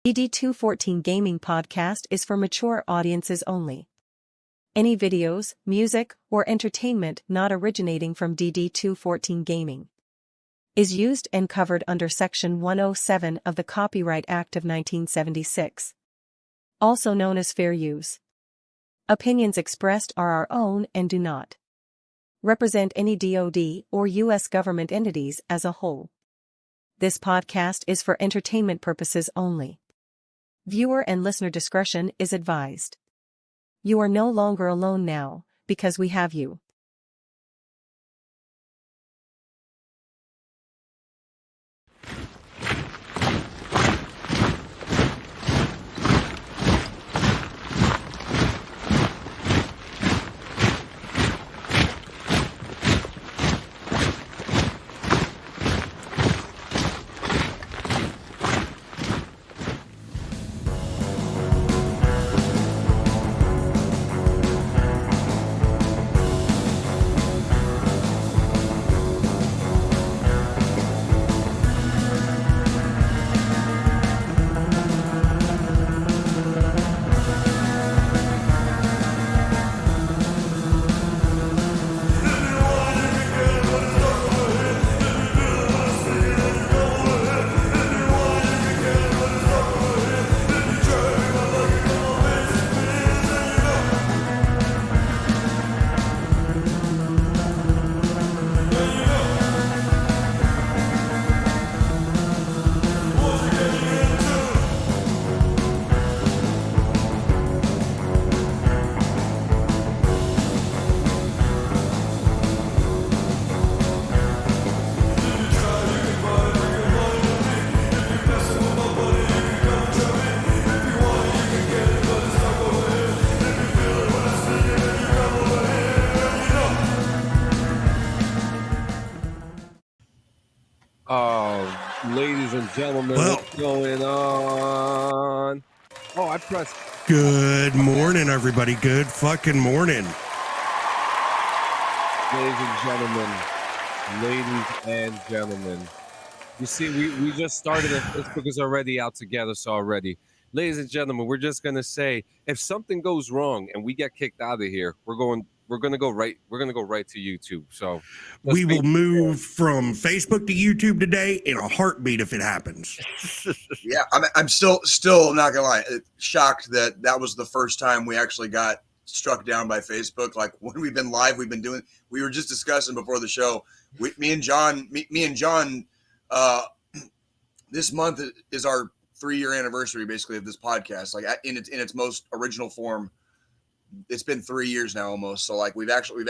DD214 Gaming Podcast is for mature audiences only. Any videos, music, or entertainment not originating from DD214 Gaming is used and covered under Section 107 of the Copyright Act of 1976, also known as fair use. Opinions expressed are our own and do not represent any DoD or U.S. government entities as a whole. This podcast is for entertainment purposes only. Viewer and listener discretion is advised. You are no longer alone now, because we have you. Ladies and gentlemen, what's going on? Oh, I pressed. Good morning, everybody. Good fucking morning. Ladies and gentlemen. You see, we just started it. Facebook is already out to get us already. Ladies and gentlemen, we're just gonna say if something goes wrong and we get kicked out of here, we're gonna go right to YouTube. So we will move from Facebook to YouTube today in a heartbeat if it happens. Yeah, I'm still not gonna lie, shocked that was the first time we actually got struck down by Facebook. Like when we've been live, we were just discussing before the show. Me and John, this month is our 3-year anniversary basically of this podcast. Like in its most original form. It's been 3 years now almost. So like we've actually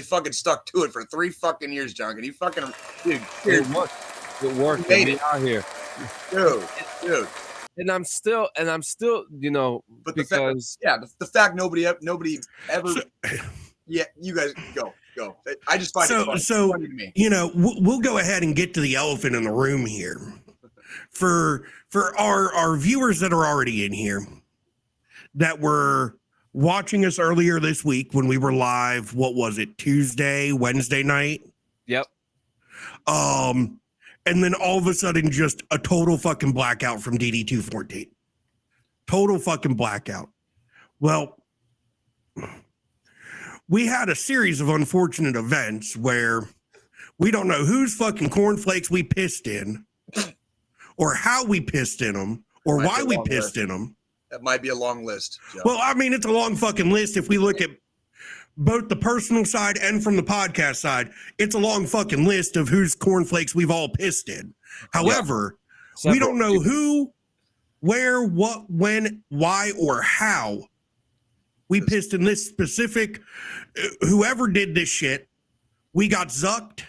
fucking stuck to it for 3 fucking years, John. Can you fucking dude? It worked. We out here, dude. And I'm still, you know, but because the fact nobody ever. Yeah, you guys go. I just find it funny. So funny to me. You know, we'll go ahead and get to the elephant in the room here. For our viewers that are already in here, that were watching us earlier this week when we were live, what was it, Wednesday night? Yep. And then all of a sudden just a total fucking blackout from DD214. Total fucking blackout. Well, we had a series of unfortunate events where we don't know whose fucking cornflakes we pissed in or how we pissed in them or why we pissed in them. That might be a long list, Joe. Well, I mean, it's a long fucking list. If we look at both the personal side and from the podcast side, it's a long fucking list of whose cornflakes we've all pissed in. However, we don't know who, where, what, when, why, or how we pissed in this specific, whoever did this shit. We got zucked.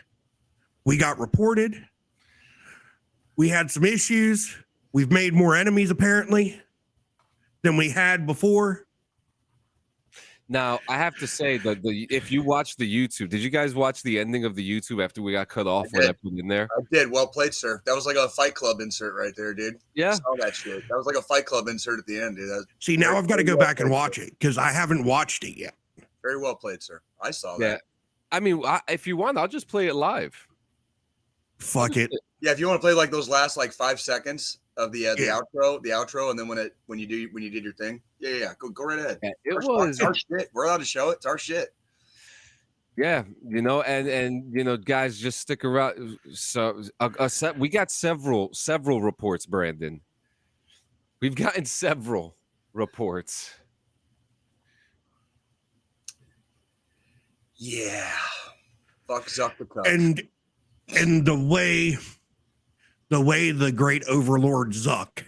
We got reported. We had some issues. We've made more enemies, apparently, than we had before. Now, I have to say that if you watch the YouTube, did you guys watch the ending of the YouTube after we got cut off? What I put in there? I did. Well played, sir. That was like a Fight Club insert right there, dude. Yeah. I saw that shit. That was like a Fight Club insert at the end, dude. See, now I've got to go back and watch it because I haven't watched it yet. Very well played, sir. I saw that. Yeah. I mean, if you want, I'll just play it live. Fuck it. Yeah, if you want to play like those last like 5 seconds of the outro, and then when you did your thing, go right ahead. Yeah, It's our shit. We're allowed to show it. It's our shit. Yeah, and guys, just stick around. So we got several reports, Brandon. We've gotten several reports. Yeah, fuck Zuck. And the way the great overlord Zuck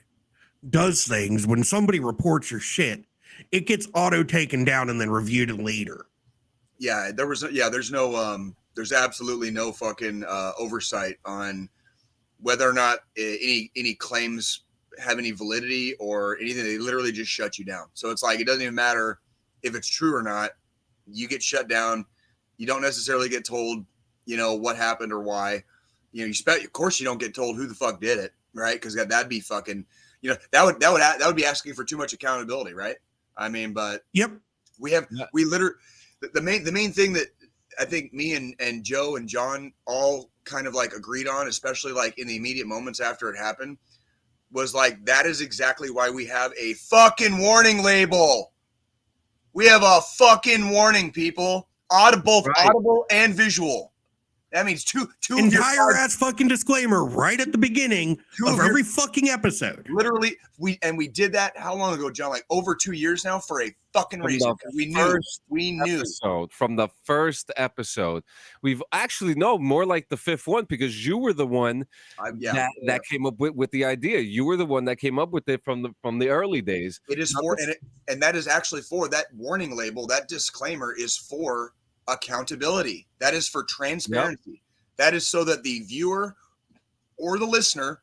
does things, when somebody reports your shit, it gets auto taken down and then reviewed later. Yeah, there's absolutely no fucking oversight on whether or not any claims have any validity or anything. They literally just shut you down. So it's like, it doesn't even matter if it's true or not. You get shut down. You don't necessarily get told, what happened or why. Of course you don't get told who the fuck did it, right? Because that'd be fucking, that would be asking for too much accountability, right? I mean, but yep, we literally, the main thing that I think me and Joe and John all kind of like agreed on, especially like in the immediate moments after it happened, was like, that is exactly why we have a fucking warning label. We have a fucking warning, people. Audible and visual. That means two entire ass fucking disclaimer right at the beginning of every fucking episode. Literally, we did that how long ago, John? Like over 2 years now, for a fucking reason. We knew from the first episode. We've actually more like the fifth one, because you were the one that came up with the idea. You were the one that came up with it from the early days. It is for and that is actually for that warning label. That disclaimer is for accountability. That is for transparency. Yep. That is so that the viewer or the listener,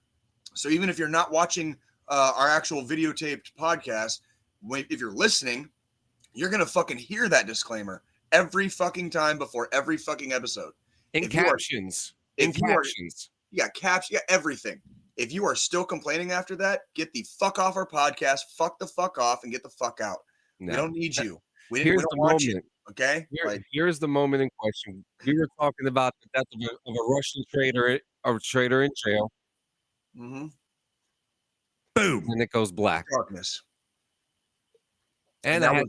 so even if you're not watching our actual videotaped podcast, if you're listening, you're gonna fucking hear that disclaimer every fucking time before every fucking episode. In captions. You got everything. If you are still complaining after that, get the fuck off our podcast, fuck the fuck off, and get the fuck out. No. We don't need you. We don't want you. Okay. Here's the moment in question. We were talking about the death of a Russian trader in jail. Mm-hmm. Boom. And it goes black. Darkness. And I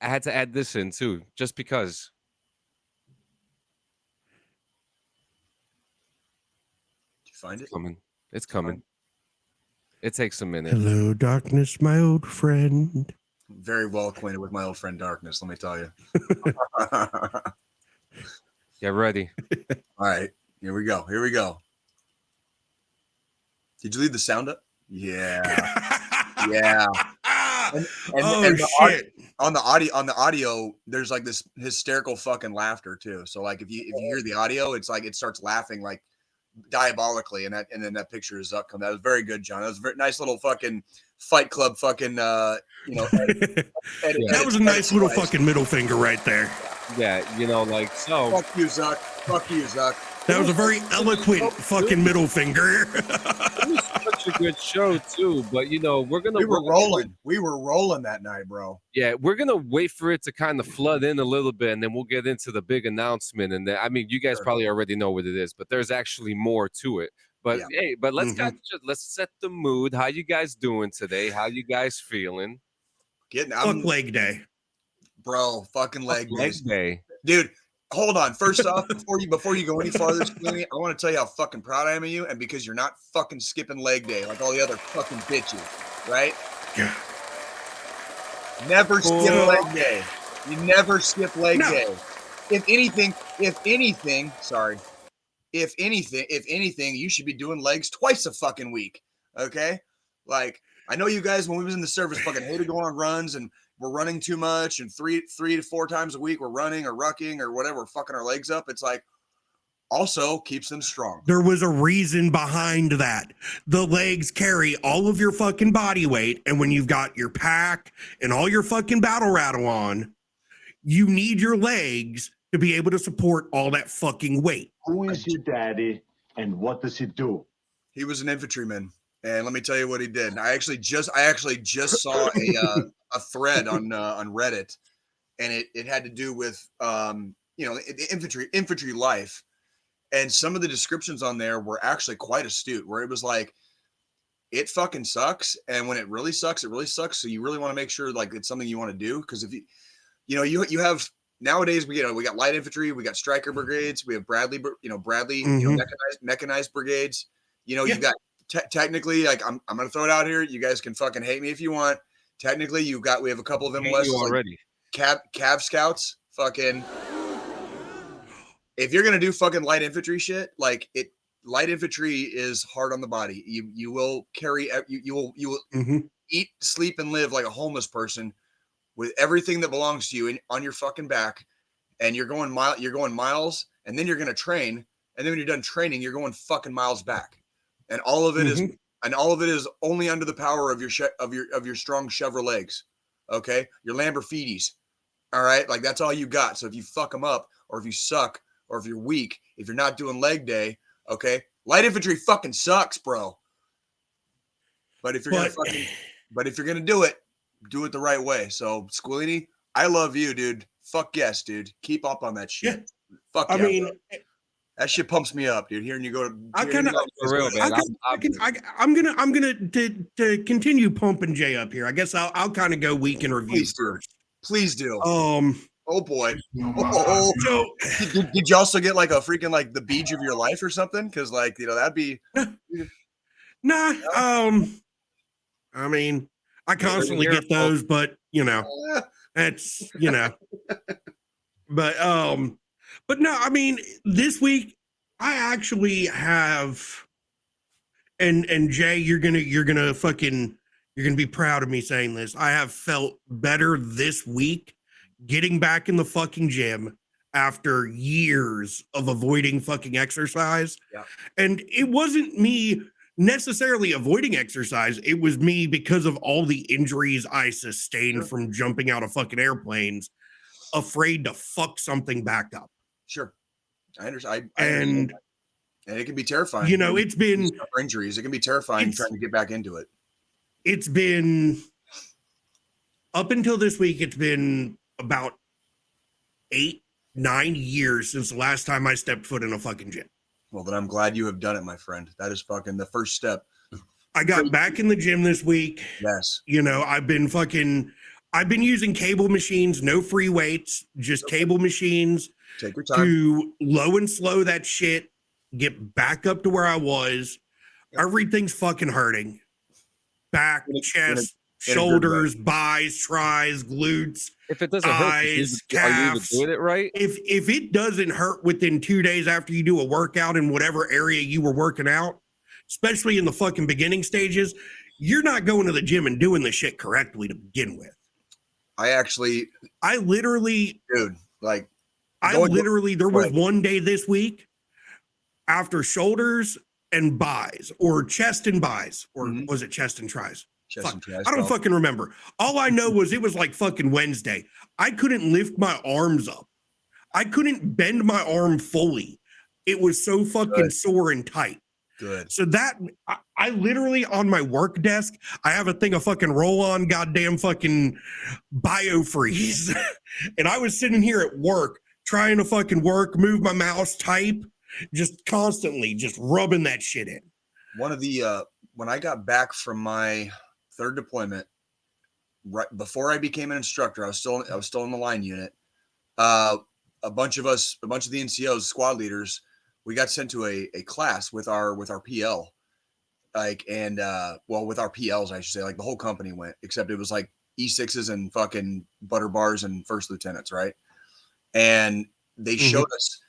had to add this in too, just because. Did you find it? It's coming. It takes a minute. Hello, darkness, my old friend. Very well acquainted with my old friend Darkness, let me tell you. Get ready. All right, here we go. Did you leave the sound up? Yeah. Yeah. And shit. On the audio, there's like this hysterical fucking laughter too. So like if you hear the audio, it's like it starts laughing like diabolically, and then that picture is up. That was very good, John. That was a very nice little fucking Fight Club fucking that was a nice little fucking middle finger right there. Yeah, like so. Fuck you, Zuck. That was a very eloquent fucking middle finger. It was such a good show too, but we were rolling that night, bro. Yeah, we're gonna wait for it to kind of flood in a little bit, and then we'll get into the big announcement. And then, I mean, you guys probably already know what it is, but there's actually more to it. But hey, let's let's set the mood. How you guys doing today? How you guys feeling? Fuck leg day, bro. Fucking leg day, dude. Hold on. First off, before you go any farther, I want to tell you how fucking proud I am of you, and because you're not fucking skipping leg day like all the other fucking bitches, right? Yeah. Never skip leg day. You never skip leg day. If anything, you should be doing legs twice a fucking week. Okay? Like, I know you guys, when we was in the service, fucking hated going on runs, and we're running too much, and three to four times a week we're running or rucking or whatever, fucking our legs up. It's like, also keeps them strong. There was a reason behind that. The legs carry all of your fucking body weight, and when you've got your pack and all your fucking battle rattle on, you need your legs to be able to support all that fucking weight. Who is your daddy, and what does he do? He was an infantryman, and let me tell you what he did. I actually just saw a thread on Reddit, and it had to do with infantry life. And some of the descriptions on there were actually quite astute, where it was like, it fucking sucks. And when it really sucks, it really sucks. So you really want to make sure like it's something you want to do. Because if you have nowadays, we got light infantry, we got striker brigades, we have Bradley, mechanized brigades. You've got technically, like I'm gonna throw it out here. You guys can fucking hate me if you want. Technically, we have a couple of them already. Like Cav scouts, fucking. If you're gonna do fucking light infantry shit, like light infantry is hard on the body. You will carry, you will eat, sleep, and live like a homeless person with everything that belongs to you on your fucking back, and you're going miles, and then you're gonna train, and then when you're done training, you're going fucking miles back, and all of it is only under the power of your strong Chevrolets, okay, your Lamborghinis, all right, like that's all you got. So if you fuck them up, or if you suck, or if you're weak, if you're not doing leg day, okay, light infantry fucking sucks, bro. But if you're gonna do it the right way. So Squillini, I love you, dude. Fuck yes, dude. Keep up on that shit. Yeah. Fuck yeah. I mean, bro. That shit pumps me up, dude. Hearing you go to I'm gonna to continue pumping Jay up here. I guess I'll kind of go week in review first. Please do. Oh boy. So did you also get like a freaking like the beach of your life or something? Because like that'd be nah. I mean, I constantly get those, but that's but no, I mean, this week I actually have, and Jay, you're gonna be proud of me saying this. I have felt better this week getting back in the fucking gym after years of avoiding fucking exercise. Yeah. And it wasn't me necessarily avoiding exercise. It was me because of all the injuries I sustained from jumping out of fucking airplanes, afraid to fuck something back up. Sure. I understand. And it can be terrifying. It's been injuries. It can be terrifying trying to get back into it. It's been up until this week. It's been about 8-9 years since the last time I stepped foot in a fucking gym. Well, then I'm glad you have done it, my friend. That is fucking the first step. I got back in the gym this week. Yes. I've been using cable machines, no free weights, just cable machines. Take your time. To low and slow that shit, get back up to where I was. Everything's fucking hurting. Back, chest, shoulders, buys, tries, glutes. If it doesn't eyes, hurt, are you even doing it right? If it doesn't hurt within 2 days after you do a workout in whatever area you were working out, especially in the fucking beginning stages, you're not going to the gym and doing the shit correctly to begin with. I literally, dude, like, there was one day this week after shoulders and buys, or chest and buys, or was it chest and tries? I don't fucking remember. All I know was it was like fucking Wednesday. I couldn't lift my arms up. I couldn't bend my arm fully. It was so fucking sore and tight. Good. So that I literally on my work desk, I have a thing of fucking roll-on goddamn fucking BioFreeze. And I was sitting here at work trying to fucking work, move my mouse, type, just constantly just rubbing that shit in. One of the when I got back from my third deployment, right before I became an instructor, I was still in the line unit. A bunch of the NCOs, squad leaders, we got sent to a class with our PL, with our PLs, I should say, like the whole company went, except it was like E6s and fucking butter bars and first lieutenants, right? And they showed us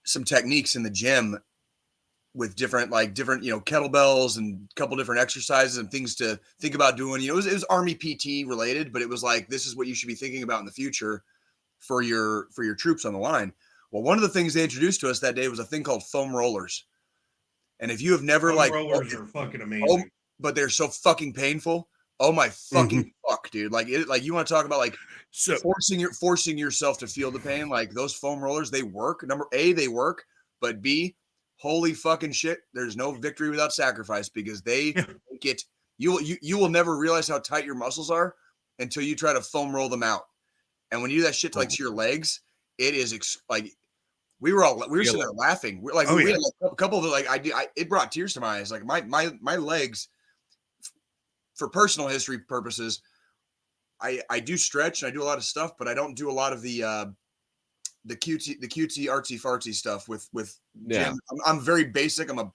some techniques in the gym with different kettlebells and a couple different exercises and things to think about doing. It was Army PT related, but it was like, this is what you should be thinking about in the future for your troops on the line. Well, one of the things they introduced to us that day was a thing called foam rollers. And if you have never rollers are fucking amazing, but they're so fucking painful. Oh my fucking fuck, dude. Like you want to talk about like forcing yourself to feel the pain. Like those foam rollers, they work. Number A, they work, but B, holy fucking shit, there's no victory without sacrifice, because they make it, you will never realize how tight your muscles are until you try to foam roll them out. And when you do that shit to your legs, it is We were Feel sitting there it. laughing. We're like, Oh, we yeah. had like a couple of like, it brought tears to my eyes. Like my legs, for personal history purposes, I do stretch and I do a lot of stuff, but I don't do a lot of the cutesy artsy fartsy stuff with Yeah. gym. I'm very basic. I'm a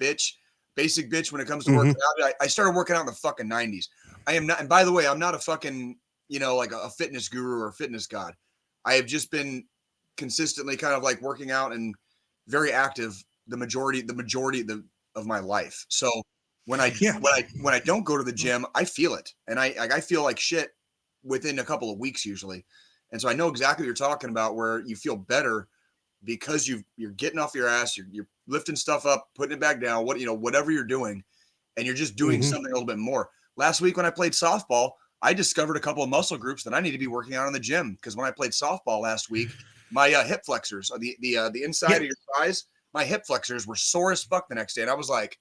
basic bitch when it comes to Mhm. working out. I started working out in the fucking 90s. I am not, and by the way, I'm not a fucking, like a fitness guru or a fitness god. I have just been consistently kind of like working out and very active the majority of my life. So when I Yeah. when I don't go to the gym, I feel it, and I feel like shit within a couple of weeks usually. And so I know exactly what you're talking about, where you feel better because you're getting off your ass, you're lifting stuff up, putting it back down, whatever you're doing, and you're just doing Mhm. something a little bit more. Last week when I played softball, I discovered a couple of muscle groups that I need to be working out in the gym, because when I played softball last week, my hip flexors, the inside Yeah. of your thighs, my hip flexors were sore as fuck the next day, and I was like,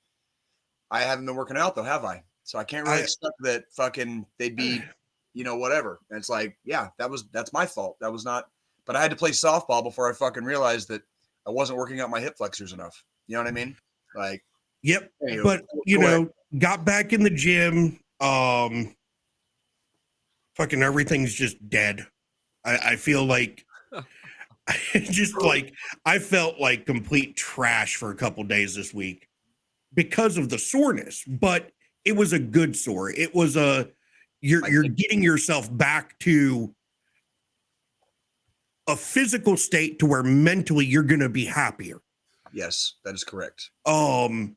I haven't been working out though, have I? So I can't really expect that fucking they'd be, whatever. And it's like, yeah, that's my fault. That was not, but I had to play softball before I fucking realized that I wasn't working out my hip flexors enough. You know what I mean? Like, Yep. anywho, But go ahead. got back in the gym. Fucking everything's just dead. I feel like just like I felt like complete trash for a couple days this week because of the soreness, but it was a good sore. It was you're getting yourself back to a physical state to where mentally you're going to be happier. Yes, that is correct. And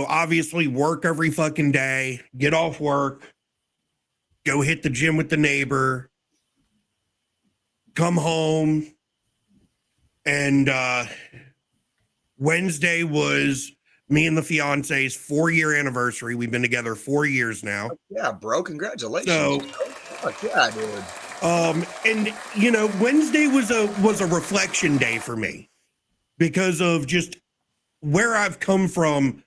obviously work every fucking day, get off work, go hit the gym with the neighbor, come home, and Wednesday was me and the fiance's 4-year anniversary. We've been together 4 years now. Yeah, bro, congratulations. So, fuck yeah, dude. and Wednesday was a reflection day for me because of just where I've come from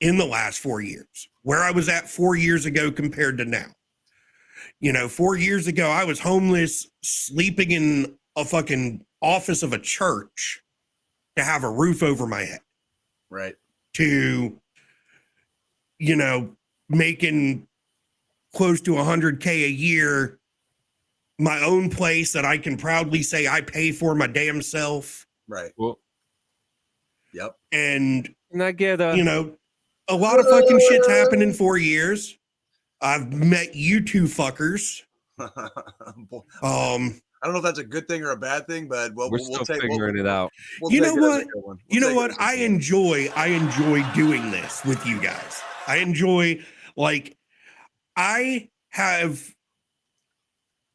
in the last 4 years, where I was at 4 years ago compared to now. 4 years ago, I was homeless, sleeping in a fucking office of a church to have a roof over my head, Right. to, making close to 100K a year, my own place that I can proudly say I pay for my damn self. Right. Well, Yep. And, can I get a a lot of fucking shit's happened in 4 years. I've met you two fuckers. Boy, Um, I don't know if that's a good thing or a bad thing, but we're we'll still take figuring it out. We'll You take know it as a what? good one. We'll You know take it what? as a I good one. enjoy doing this with you guys. I enjoy, like, I have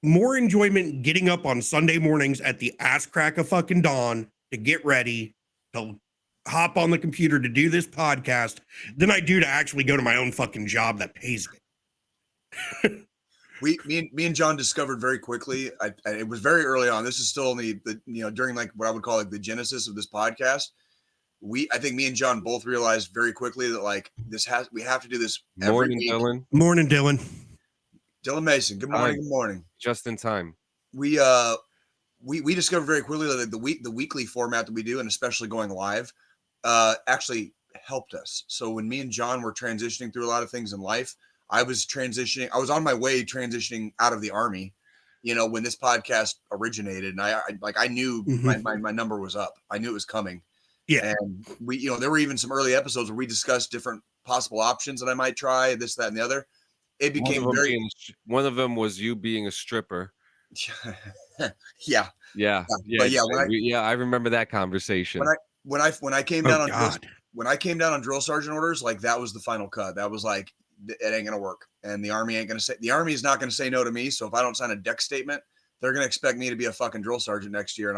more enjoyment getting up on Sunday mornings at the ass crack of fucking dawn to get ready, to hop on the computer to do this podcast than I do to actually go to my own fucking job that pays me. Me and John discovered very quickly. It was very early on. This is still in the during like what I would call like the genesis of this podcast. I think me and John both realized very quickly that like we have to do this every Morning, week. Dylan. Morning, Dylan. Dylan Mason. Good morning. Good morning. Just in time. We discovered very quickly that the weekly format that we do, and especially going live, actually helped us. So when me and John were transitioning through a lot of things in life, I was on my way transitioning out of the Army, when this podcast originated, and I knew my number was up. I knew it was coming. Yeah. And we, there were even some early episodes where we discussed different possible options that I might try, this, that, and the other. It became one of them was you being a stripper. Yeah. I remember that conversation. When I came down on drill sergeant orders, like that was the final cut. That was like, it ain't gonna work, and the Army is not gonna say no to me. So if I don't sign a deck statement, they're gonna expect me to be a fucking drill sergeant next year, and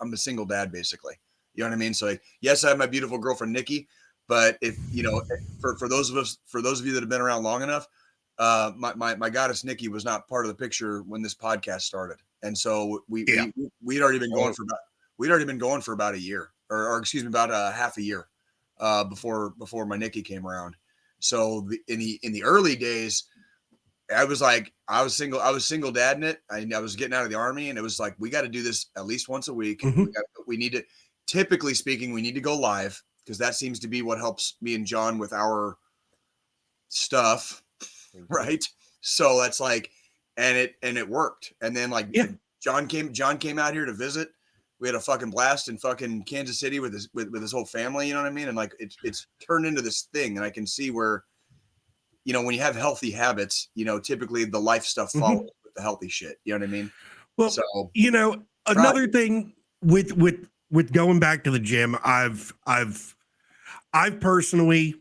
I'm a single dad basically. You know what I mean? So like, yes, I have my beautiful girlfriend Nikki, but if for those of you that have been around long enough, my goddess Nikki was not part of the picture when this podcast started, and so we'd already been going for about a year, or excuse me, about half a year before my Nikki came around. So in the early days, I was single dadding it. I was getting out of the army, and it was like, we got to do this at least once a week. Mhm. We need to, typically speaking, we need to go live, because that seems to be what helps me and John with our stuff. Right. So that's like, and it worked. And then like, Yeah. John came out here to visit. We had a fucking blast in fucking Kansas City with his whole family. You know what I mean? And like, it's turned into this thing. And I can see where, you know, when you have healthy habits, you know, typically the life stuff follows with the healthy shit. You know what I mean? Well, So, you know, another thing with going back to the gym, I've personally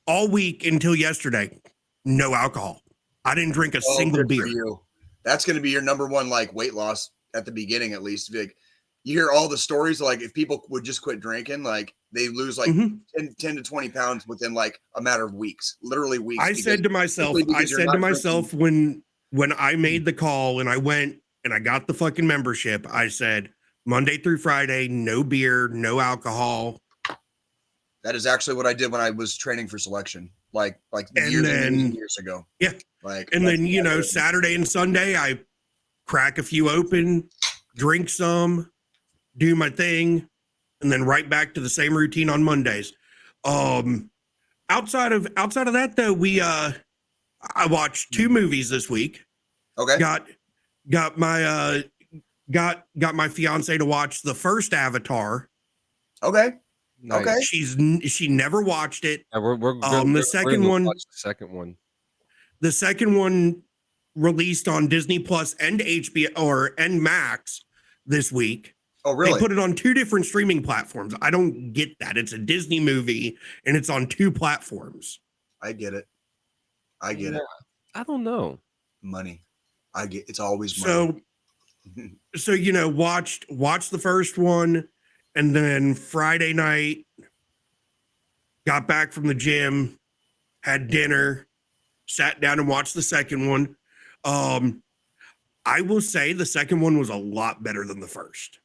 all week until yesterday, no alcohol. I didn't drink a single good for beer. you. That's going to be your number one, like, weight loss at the beginning, at least. Like, you hear all the stories, like, if people would just quit drinking, like, they lose like 10 to 20 pounds within like a matter of weeks, literally weeks. I said to myself when I made the call and I went and I got the fucking membership, I said Monday through Friday, no beer, no alcohol. That is actually what I did when I was training for selection, like And years then- and years ago. Yeah. Like, And then, you know, Saturday and Sunday, I crack a few open, drink some, do my thing, and then right back to the same routine on Mondays. Outside of that though, I watched 2 movies this week. Okay. Got my fiance to watch the first Avatar. Okay. Nice. Okay. She never watched it. Yeah, we're The second gonna one- watch the second one. The second one released on Disney Plus and HBO and Max this week. Oh, really? They put it on 2 different streaming platforms. I don't get that. It's a Disney movie and it's on 2 platforms. I get it. I get it. I don't know. Money. It's always money. So you know, watched the first one, and then Friday night got back from the gym, had dinner, sat down and watched the second one. I will say the second one was a lot better than the first.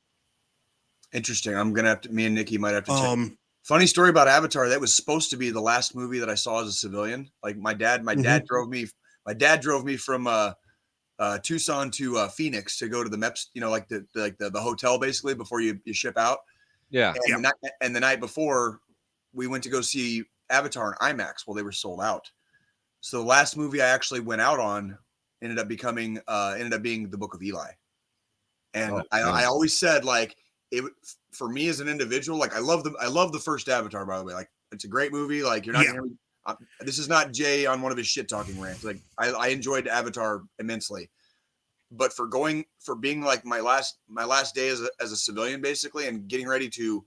Interesting. I'm gonna have to. Me and Nikki might have to check. Um, Funny story about Avatar. That was supposed to be the last movie that I saw as a civilian. Like my dad drove me. My dad drove me from Tucson to Phoenix to go to the MEPS. You know, like the hotel basically before you ship out. Yeah. And the night before, we went to go see Avatar in IMAX. Well, they were sold out. So the last movie I actually went out on ended up being The Book of Eli. And I always said, like, it for me as an individual, like, I love the first Avatar, by the way. Like, it's a great movie. Like, you're not this is not Jay on one of his shit talking rants. Like, I enjoyed Avatar immensely, but for being like my last day as a civilian, basically, and getting ready to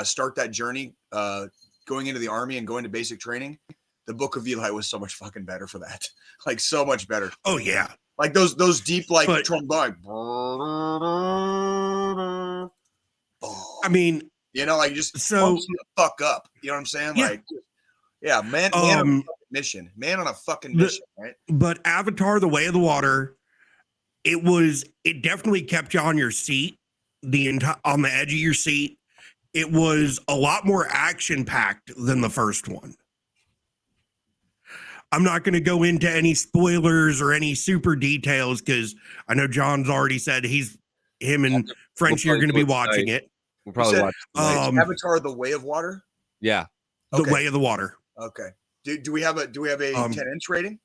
start that journey, going into the army and going to basic training, the Book of Eli was so much fucking better for that. Like, so much better. oh yeah. Like those deep, like, But- trombone. I mean, You know, like, just So- pumps you the fuck up. You know what I'm saying? Yeah. Like, yeah, man on a fucking mission. Man on a fucking mission, right? but Avatar: The Way of the Water, it definitely kept you on your seat, on the edge of your seat. It was a lot more action packed than the first one. I'm not going to go into any spoilers or any super details because I know John's already said him and Frenchie are probably going to do be it watching tonight. it. We'll probably said- watch it tonight. Avatar: The Way of Water. Yeah. The Okay. Way of the Water. Okay. Do we have a 10-inch rating?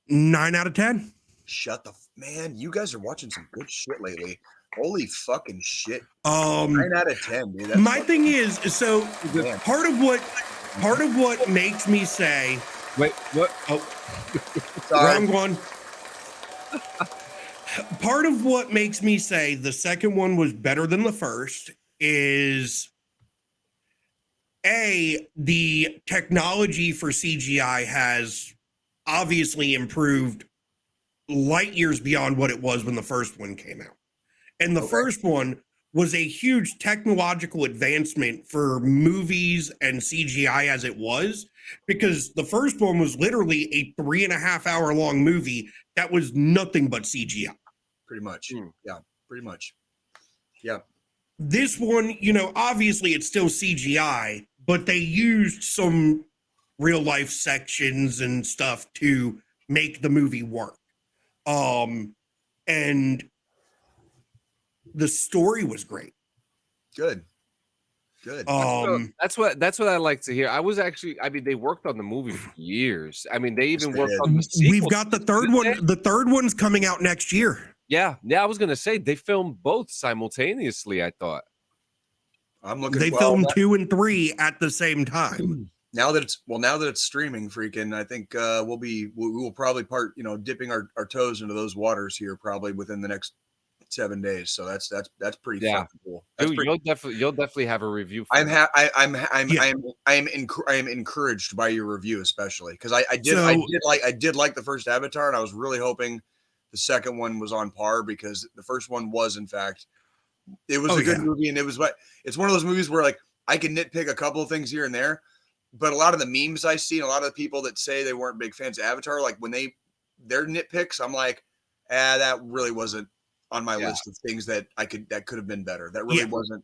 9 out of 10. Shut the man. You guys are watching some good shit lately. Holy fucking shit. Um, 9 out of 10, dude. That's my fucking- thing is, so Man. part of what makes me say, Wait, what? Sorry. wrong one. Part of what makes me say the second one was better than the first is the technology for CGI has obviously improved light years beyond what it was when the first one came out. And the Okay. first one was a huge technological advancement for movies and CGI as it was, because the first one was literally a 3.5 hour long movie that was nothing but CGI. Pretty much. Hmm. Yeah, pretty much. Yeah. This one, you know, obviously it's still CGI, but they used some real life sections and stuff to make the movie work. And the story was great. Good. Good. That's what I like to hear. I was actually, I mean, they worked on the movie for years. I mean, they even they worked did. on the sequel. We've got the third didn't one. they? The third one's coming out next year. Yeah, I was gonna say they filmed both simultaneously. I thought. I'm looking. They filmed 2 and 3 at the same time. Now that it's streaming, freaking, I think we will probably dipping our toes into those waters here probably within the next 7 days. So that's pretty fucking cool. Dude, you'll definitely have a review. I am encouraged by your review, especially because I did like the first Avatar, and I was really hoping the second one was on par, because the first one was, in fact, it was a good movie, and it's one of those movies where like I can nitpick a couple of things here and there, but a lot of the memes I see, and a lot of the people that say they weren't big fans of Avatar, like when their nitpicks, I'm like, that really wasn't on my list of things that could have been better. That really wasn't,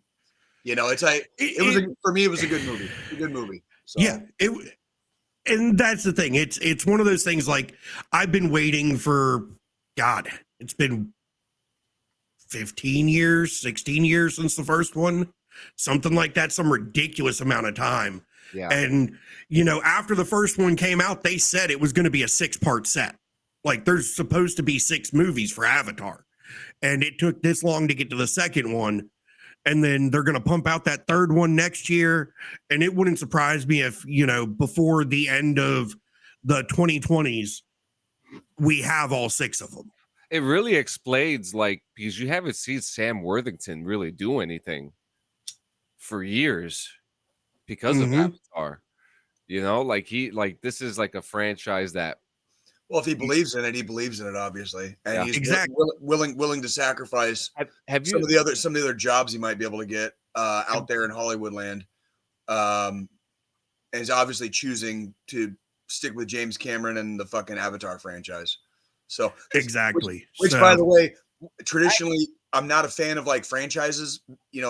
it's like, for me, it was a good movie. A good movie. So. Yeah. And that's the thing. It's one of those things, like, I've been waiting for, God, it's been 15 years, 16 years since the first one, something like that, some ridiculous amount of time. Yeah. And, after the first one came out, they said it was going to be a 6-part set. Like, there's supposed to be 6 movies for Avatar. And it took this long to get to the second one. And then they're going to pump out that third one next year. And it wouldn't surprise me if, before the end of the 2020s, we have all 6 of them. It really explains, like, because you haven't seen Sam Worthington really do anything for years because of Avatar. This is like a franchise that, well, if he believes in it, he believes in it, obviously, and he's exactly willing to sacrifice some of the other jobs he might be able to get out there in Hollywood land, and he's obviously choosing to stick with James Cameron and the fucking Avatar franchise. So exactly, which by the way, traditionally, I'm not a fan of like franchises.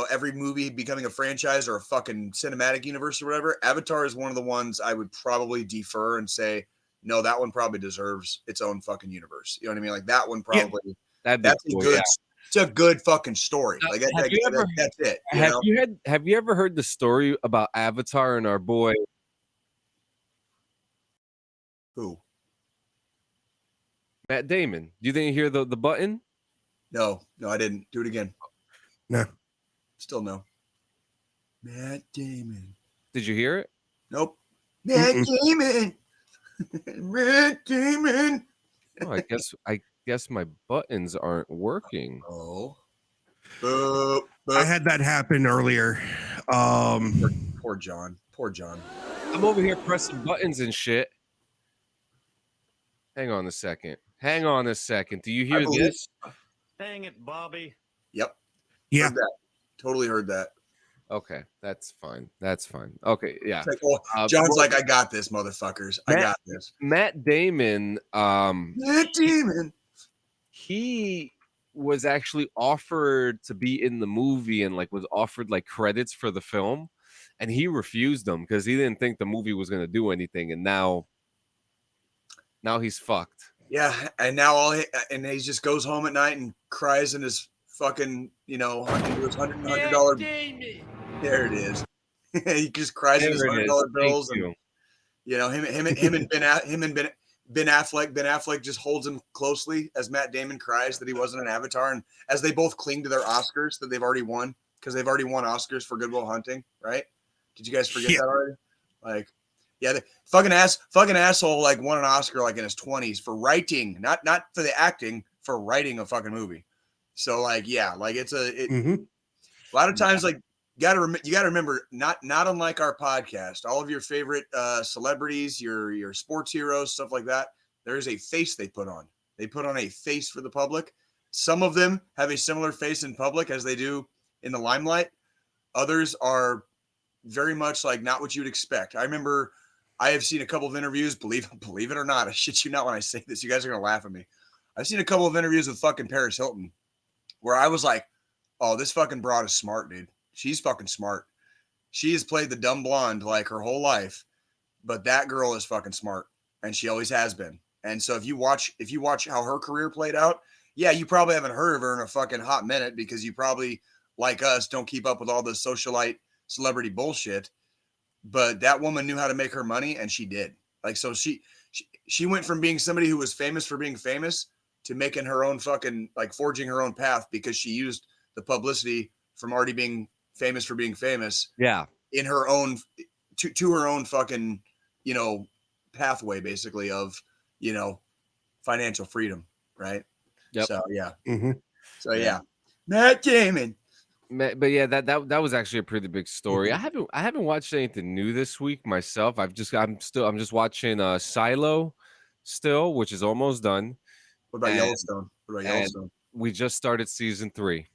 Every movie becoming a franchise or a fucking cinematic universe or whatever. Avatar is one of the ones I would probably defer and say, no, that one probably deserves its own fucking universe. You know what I mean? Like that one probably. Yeah, that's cool, good. Yeah. It's a good fucking story. Like that's it. Have you ever heard the story about Avatar and our boy? Who? Matt Damon. You didn't hear the button? No, I didn't. Do it again. No. Still no. Matt Damon. Did you hear it? Nope. Matt Damon. Matt Damon. Oh, I guess my buttons aren't working. Oh. I had that happen earlier. Poor John. I'm over here pressing buttons and shit. Hang on a second. Do you hear this? Dang it, Bobby. Yep. Yeah. Heard that. Totally heard that. Okay, that's fine. Okay, yeah. Like, John's like, I got this, motherfuckers. I got this. Matt Damon. Matt Damon. He was actually offered to be in the movie and was offered credits for the film, and he refused them because he didn't think the movie was going to do anything. And now he's fucked. Yeah, and now he just goes home at night and cries in his fucking $100. There it is. He just cries in his $100 bills, and him and Ben Affleck. Ben Affleck just holds him closely as Matt Damon cries that he wasn't an Avatar, and as they both cling to their Oscars that they've already won, because they've already won Oscars for Good Will Hunting, right? Did you guys forget that already? The fucking asshole won an Oscar in his 20s for writing, not for the acting, for writing a fucking movie. So it's a lot of times you got to remember, not unlike our podcast, all of your favorite celebrities, your sports heroes, stuff like that, there is a face they put on. They put on a face for the public. Some of them have a similar face in public as they do in the limelight. Others are very much not what you'd expect. I remember I have seen a couple of interviews, believe it or not, I shit you not when I say this, you guys are going to laugh at me. I've seen a couple of interviews with fucking Paris Hilton where I was like, oh, this fucking broad is smart, dude. She's fucking smart. She has played the dumb blonde her whole life. but that girl is fucking smart, and she always has been. And so if you watch how her career played out, yeah, you probably haven't heard of her in a fucking hot minute because you probably, like us, don't keep up with all the socialite celebrity bullshit. But that woman knew how to make her money, and she did. Like, so she went from being somebody who was famous for being famous to making her own fucking, like, forging her own path because she used the publicity from already being famous for being famous. Yeah. In her own, to her own fucking, pathway, basically, of, financial freedom. Right. Yep. So, yeah. Mm-hmm. So, yeah. Matt Damon. But yeah, that was actually a pretty big story. I haven't watched anything new this week myself. I'm just watching Silo still, which is almost done. What about And- Yellowstone? We just started season 3.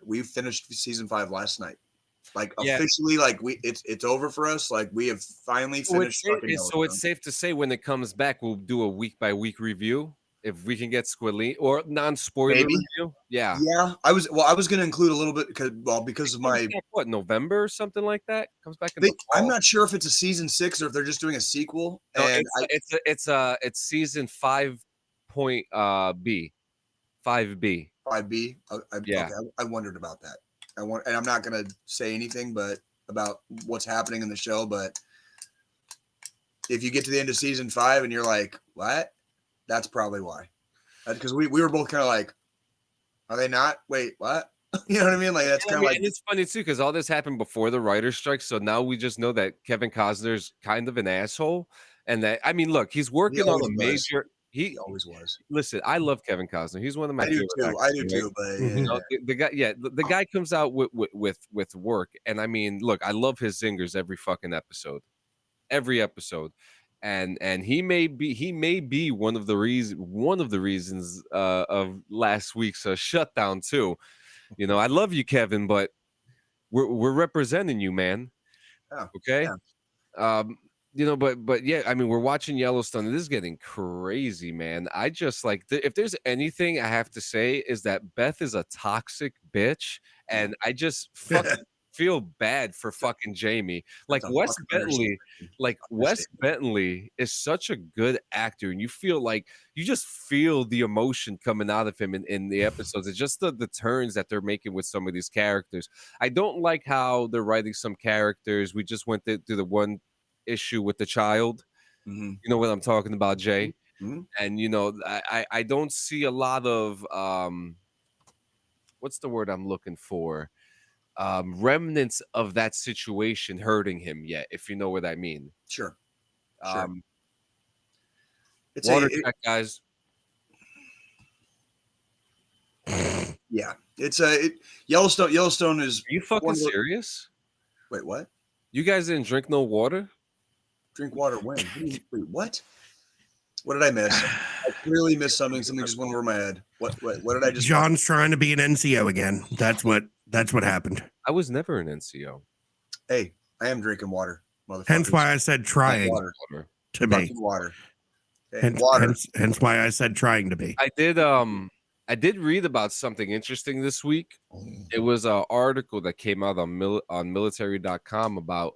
We finished season 5 last night. Like, Yeah. officially, like, it's over for us. Like, we have finally finished. So it's safe to say when it comes back, we'll do a week by week review if we can get Squilly or non-spoiler Maybe. review. Yeah. Yeah, I was going to include a little bit because of my. What, November or something like that? Comes back in They, the fall. I'm not sure if it's a season 6 or if they're just doing a sequel. No, And it's season 5.B. 5B. 5B. Yeah. Okay, I wondered about that. And I'm not going to say anything, but about what's happening in the show. But if you get to the end of season 5 and you're like, what? That's probably why. Because we were both kind of like, are they not? Wait, what? You know what I mean? Like, that's kind of like. And it's funny too because all this happened before the writer's strike, so now we just know that Kevin Costner's kind of an asshole, and that look, he's working on a always was. major. He always was. Listen, I love Kevin Costner. He's one of my I do favorite too. actors, I do right? too. But Mhm. You know, the guy, the guy comes out with work, and look, I love his zingers every fucking episode, and he may be one of the reasons of last week's shutdown too. I love you, Kevin, but we're representing you, man. Yeah, Okay. But yeah, we're watching Yellowstone. This is getting crazy, man. I just if there's anything I have to say is that Beth is a toxic bitch, and I just fucking feel bad for fucking Jamie. Like That's a Wes fucking Bentley, Wes Bentley is such a good actor, and you just feel the emotion coming out of him in the episodes. It's just the turns that they're making with some of these characters. I don't like how they're writing some characters. We just went through the one issue with the child. Mm-hmm. You know what I'm talking about, Jay? Mm-hmm. And I don't see a lot of what's the word I'm looking for? Remnants of that situation hurting him yet, if you know what I mean. Sure. It's Water check, guys. Yeah, it's Yellowstone. Yellowstone is. Are you fucking serious? Wait, what? You guys didn't drink no water? Drink water when? Wait, what? What did I miss? I clearly missed something. Something just went over my head. What did I just? John's trying to be an NCO again. That's what happened. I was never an NCO. Hey, I am drinking water, motherfucker. Hence why I said trying water. to be. Water. Okay, water. Hence why I said trying to be. I did read about something interesting this week. It was an article that came out on military.com about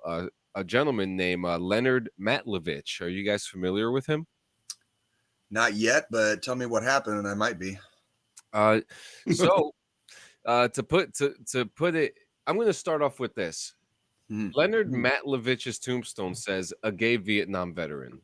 a gentleman named Leonard Matlovich. Are you guys familiar with him? Not yet, but tell me what happened, and I might be. So to put it, I'm going to start off with this. Leonard Matlovich's tombstone says a gay Vietnam veteran.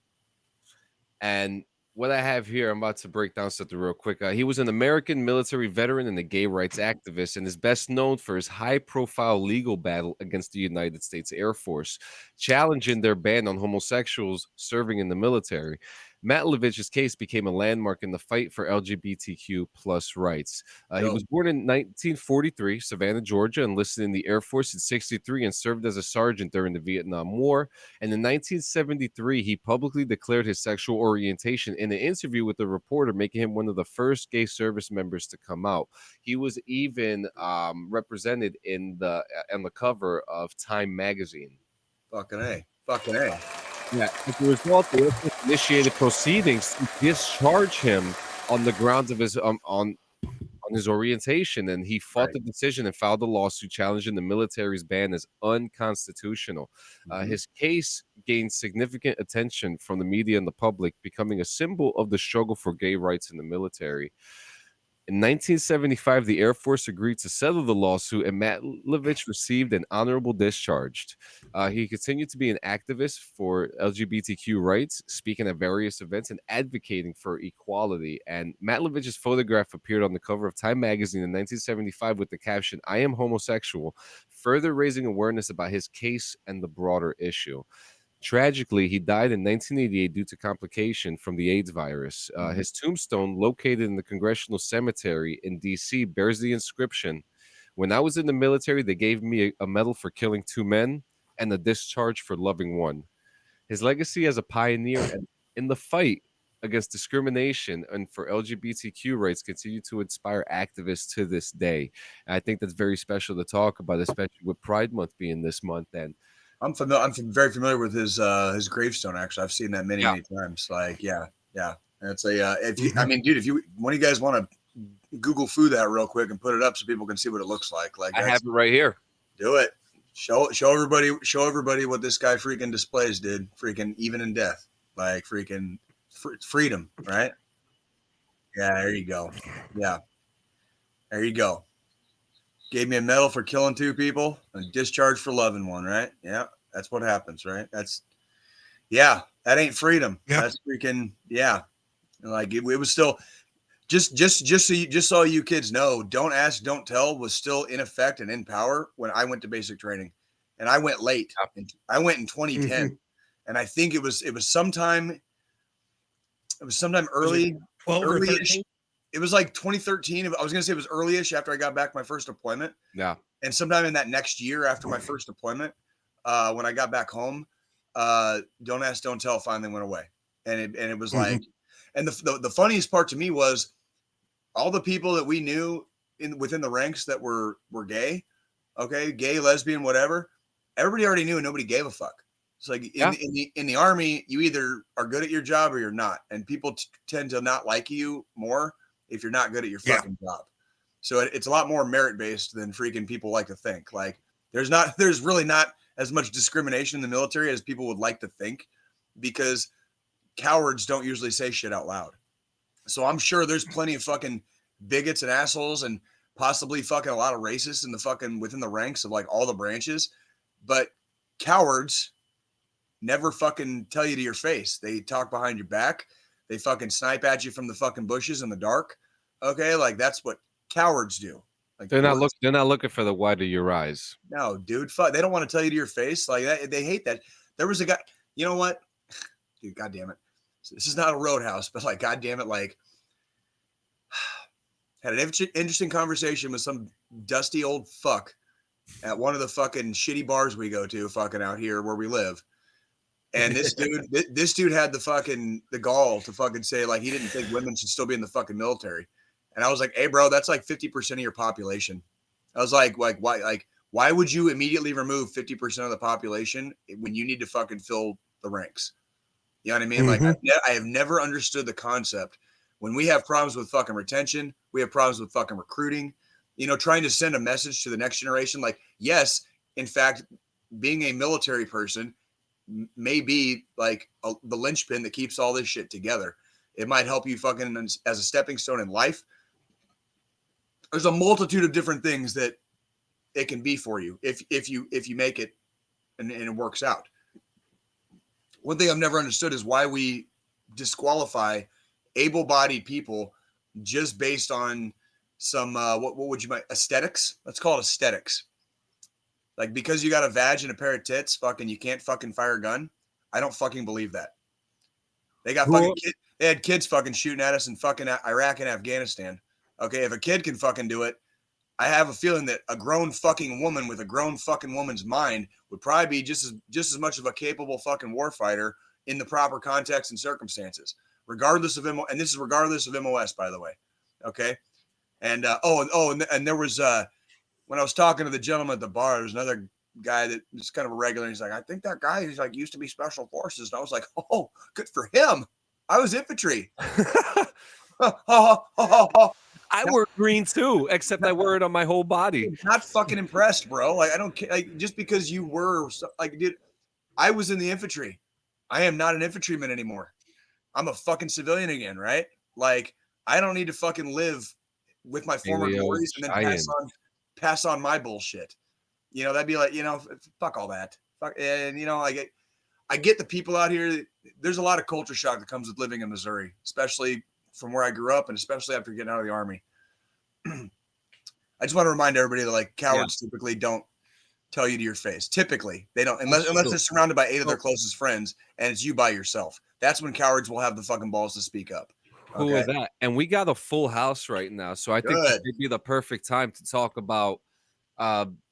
And what I have here, I'm about to break down something real quick. He was an American military veteran and a gay rights activist, and is best known for his high-profile legal battle against the United States Air Force, challenging their ban on homosexuals serving in the military. Matlovich's case became a landmark in the fight for LGBTQ plus rights. He was born in 1943, Savannah, Georgia, enlisted in the Air Force in 1963 and served as a sergeant during the Vietnam War. And in 1973, he publicly declared his sexual orientation in an interview with a reporter, making him one of the first gay service members to come out. He was even represented on the cover of Time magazine. Fucking A. Yeah, as a result, the Air Force initiated proceedings to discharge him on the grounds of his on on his orientation, and he fought the decision and filed a lawsuit challenging the military's ban as unconstitutional. His case gained significant attention from the media and the public, becoming a symbol of the struggle for gay rights in the military. In 1975, the Air Force agreed to settle the lawsuit, and Matlovich received an honorable discharge. He continued to be an activist for LGBTQ rights, speaking at various events and advocating for equality. And Matlovich's photograph appeared on the cover of Time magazine in 1975 with the caption, "I am homosexual," further raising awareness about his case and the broader issue. Tragically, he died in 1988 due to complication from the AIDS virus. His tombstone, located in the Congressional Cemetery in D.C., bears the inscription, "When I was in the military, they gave me a medal for killing 2 men and a discharge for loving 1." His legacy as a pioneer and in the fight against discrimination and for LGBTQ rights continue to inspire activists to this day. And I think that's very special to talk about, especially with Pride Month being this month. And I'm very familiar with his gravestone. Actually, I've seen that many times. Like, yeah. And it's if you, I mean, dude, if you, one of you guys want to Google foo that real quick and put it up so people can see what it looks like. Like, I have it right here. Do it. Show everybody what this guy freaking displays, dude. Freaking even in death, like freaking freedom, right? Yeah, there you go. Yeah, there you go. Gave me a medal for killing 2 people and discharge for loving 1, right? Yeah, that's what happens, right? That ain't freedom. Yep. That's freaking, yeah. Like it was still just so you kids know, don't ask, don't tell was still in effect and in power when I went to basic training, and I went late. I went in 2010, and I think it was sometime early. It was like 2013. I was going to say it was early-ish after I got back my first deployment. Yeah. And sometime in that next year after my first deployment, when I got back home, don't ask, don't tell finally went away. And it was like, and the funniest part to me was all the people that we knew within the ranks that were gay, okay, gay, lesbian, whatever, everybody already knew and nobody gave a fuck. It's like in the Army, you either are good at your job or you're not. And people tend to not like you more if you're not good at your fucking job. So it's a lot more merit-based than freaking people like to think. Like there's really not as much discrimination in the military as people would like to think, because cowards don't usually say shit out loud. So I'm sure there's plenty of fucking bigots and assholes and possibly fucking a lot of racists in the fucking within the ranks of like all the branches, but cowards never fucking tell you to your face. They talk behind your back. They fucking snipe at you from the fucking bushes in the dark. Okay, like that's what cowards do. Like they're not looking for the white of your eyes. No, dude, fuck. They don't want to tell you to your face. Like that, they hate that. There was a guy. You know what, dude? God damn it. This is not a roadhouse, but like, God damn it, like had an interesting conversation with some dusty old fuck at one of the fucking shitty bars we go to, fucking out here where we live. And this dude had the gall to fucking say like he didn't think women should still be in the fucking military. And I was like, hey, bro, that's like 50% of your population. I was like, why would you immediately remove 50% of the population when you need to fucking fill the ranks? You know what I mean? Like I have never understood the concept. When we have problems with fucking retention, we have problems with fucking recruiting, you know, trying to send a message to the next generation. Like, yes, in fact, being a military person may be like the linchpin that keeps all this shit together. It might help you fucking as a stepping stone in life. There's a multitude of different things that it can be for you if you make it and it works out. One thing I've never understood is why we disqualify able-bodied people just based on some what would you might aesthetics? Let's call it aesthetics. Like because you got a vag and a pair of tits, fucking you can't fucking fire a gun. I don't fucking believe that. They got fucking they had kids fucking shooting at us in fucking Iraq and Afghanistan. Okay, if a kid can fucking do it, I have a feeling that a grown fucking woman with a grown fucking woman's mind would probably be just as much of a capable fucking warfighter in the proper context and circumstances, regardless of MO. And this is regardless of MOS, by the way. Okay, and and there was when I was talking to the gentleman at the bar, there was another guy that was kind of a regular. And he's like, I think that guy is like used to be special forces, and I was like, oh, good for him. I was infantry. I wear green too, except I wear it on my whole body. Not fucking impressed, bro. Like I don't care. Like just because you were like, dude, I was in the infantry. I am not an infantryman anymore. I'm a fucking civilian again, right? Like I don't need to fucking live with my former Paleo glories and then giant. pass on my bullshit. You know, that'd be like, you know, fuck all that. Fuck, and you know, I get the people out here. There's a lot of culture shock that comes with living in Missouri, especially from where I grew up and especially after getting out of the Army. I just want to remind everybody that like cowards typically don't tell you to your face. Typically, they don't unless they're surrounded by 8 of their closest friends and it's you by yourself. That's when cowards will have the fucking balls to speak up. Who is that? And we got a full house right now, so I think this would be the perfect time to talk about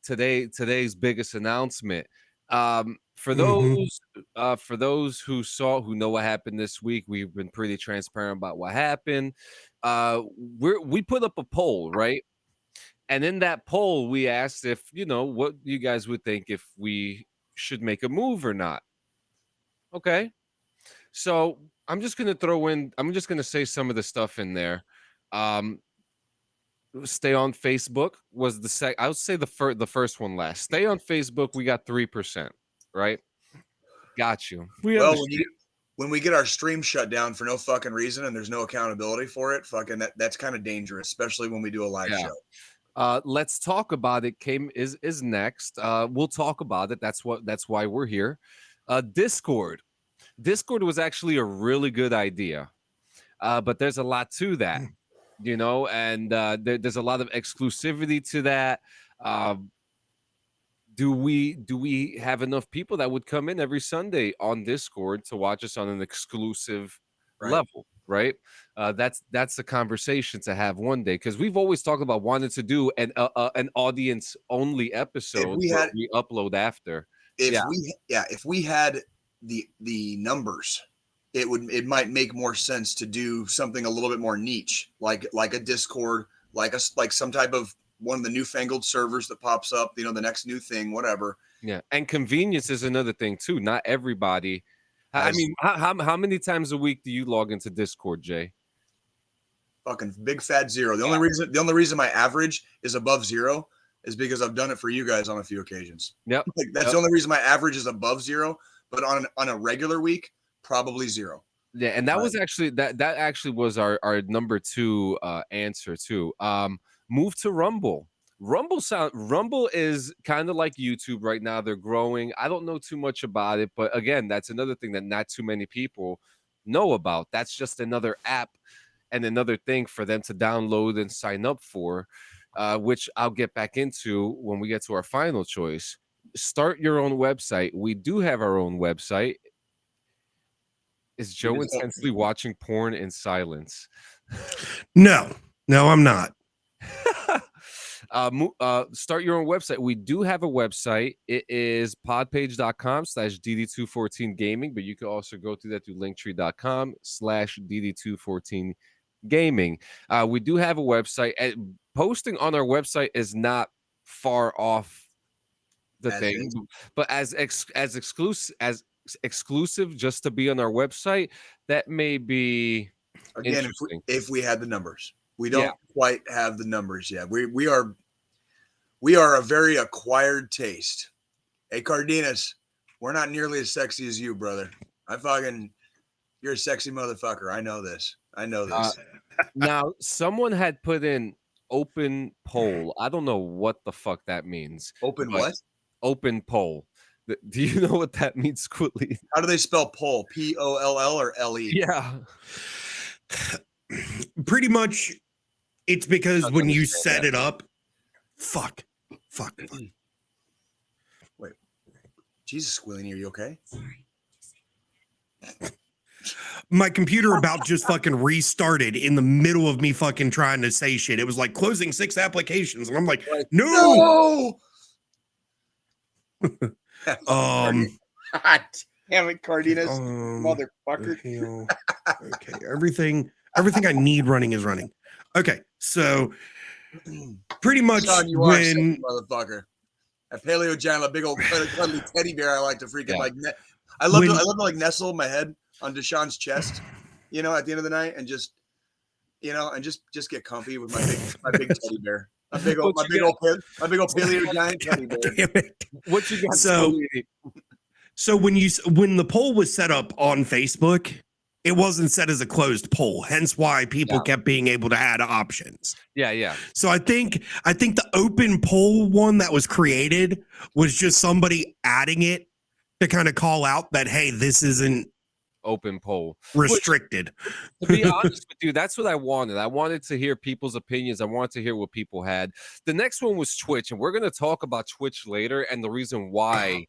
today's biggest announcement. For those who know what happened this week, we've been pretty transparent about what happened. We put up a poll, right? And in that poll, we asked if, you know, what you guys would think if we should make a move or not. Okay. So I'm just going to say some of the stuff in there. Stay on Facebook was I would say the first one last. Stay on Facebook. We got 3%, right? Got you. Well, when we get our stream shut down for no fucking reason and there's no accountability for it, fucking that's kind of dangerous, especially when we do a live show. Let's talk about it. Is next. We'll talk about it. That's why we're here. Discord was actually a really good idea, but there's a lot to that, you know, and there's a lot of exclusivity to that. Do we have enough people that would come in every Sunday on Discord to watch us on an exclusive level? Right. That's a conversation to have one day, because we've always talked about wanting to do an audience only episode we upload after. If we had the numbers, it might make more sense to do something a little bit more niche, like a Discord, like some type of one of the newfangled servers that pops up, you know, the next new thing, whatever. Yeah, and convenience is another thing too. Not everybody. I mean, how many times a week do you log into Discord, Jay? Fucking big fat zero. The only reason my average is above 0 is because I've done it for you guys on a few occasions. Yep. Like, that's the only reason my average is above 0, but on a regular week, probably 0. Yeah, and that was actually that actually was our number 2 answer too. Move to Rumble. Rumble is kind of like YouTube right now. They're growing. I don't know too much about it, but again, that's another thing that not too many people know about. That's just another app and another thing for them to download and sign up for, which I'll get back into when we get to our final choice. Start your own website. We do have our own website. Is Joe intensely watching porn in silence? No, I'm not. Start your own website. We do have a website. It is podpage.com/DD214gaming, but you can also go through that through linktree.com/DD214gaming. We do have a website, and posting on our website is not far off the thing, but as exclusive just to be on our website, that may be again if we had the numbers. We don't quite have the numbers yet. We are a very acquired taste. Hey, Cardenas, we're not nearly as sexy as you, brother. You're a sexy motherfucker. I know this. Now, someone had put in open poll. I don't know what the fuck that means. Open what? Open poll. Do you know what that means, Squidly? How do they spell poll? P-O-L-L or L-E? Yeah. Pretty much, it's because when you set it up, fuck. Wait, Jesus, Squilly, are you okay? My computer about just fucking restarted in the middle of me fucking trying to say shit. It was like closing 6 applications, and I'm like, no. God damn it, Cardenas, motherfucker. Okay, everything I need running is running. Okay, so pretty much Sean, you are a sexy motherfucker. A paleo giant, a big old cuddly teddy bear. I like to freaking I love to like nestle my head on Deshaun's chest, you know, at the end of the night and just you know, and just get comfy with my big teddy bear. My big old What you paleo giant teddy bear. Damn it. What you got? So- Tony? So when the poll was set up on Facebook, it wasn't set as a closed poll, hence why people kept being able to add options. Yeah. So I think the open poll one that was created was just somebody adding it to kind of call out that, hey, this isn't Open poll. restricted. To be honest with you, that's what I wanted. I wanted to hear people's opinions. I wanted to hear what people had. The next one was Twitch, and we're going to talk about Twitch later and the reason why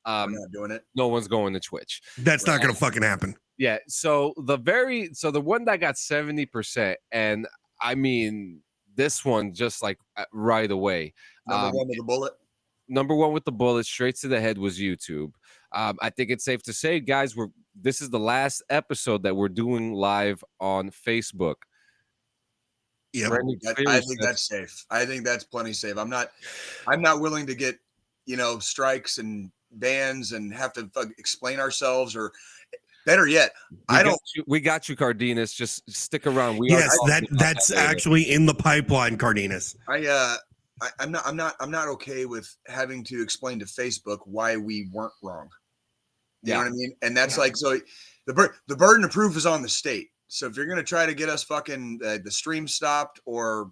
We're not doing it. no one's going to Twitch. That's not going to fucking happen. Yeah. So the one that got 70%, and I mean this one just like right away. Number one with the bullet. Number one with the bullet, straight to the head, was YouTube. I think it's safe to say, guys, this is the last episode that we're doing live on Facebook. Yeah, I think that's safe. I think that's plenty safe. I'm not willing to get, strikes and bans and have to explain ourselves, or better yet, we got you, Cardenas. Just stick around. Yes, that's actually in the pipeline, Cardenas. I'm not okay with having to explain to Facebook why we weren't wrong. You know what I mean? And that's like, so the burden of proof is on the state. So if you're going to try to get us fucking the stream stopped or,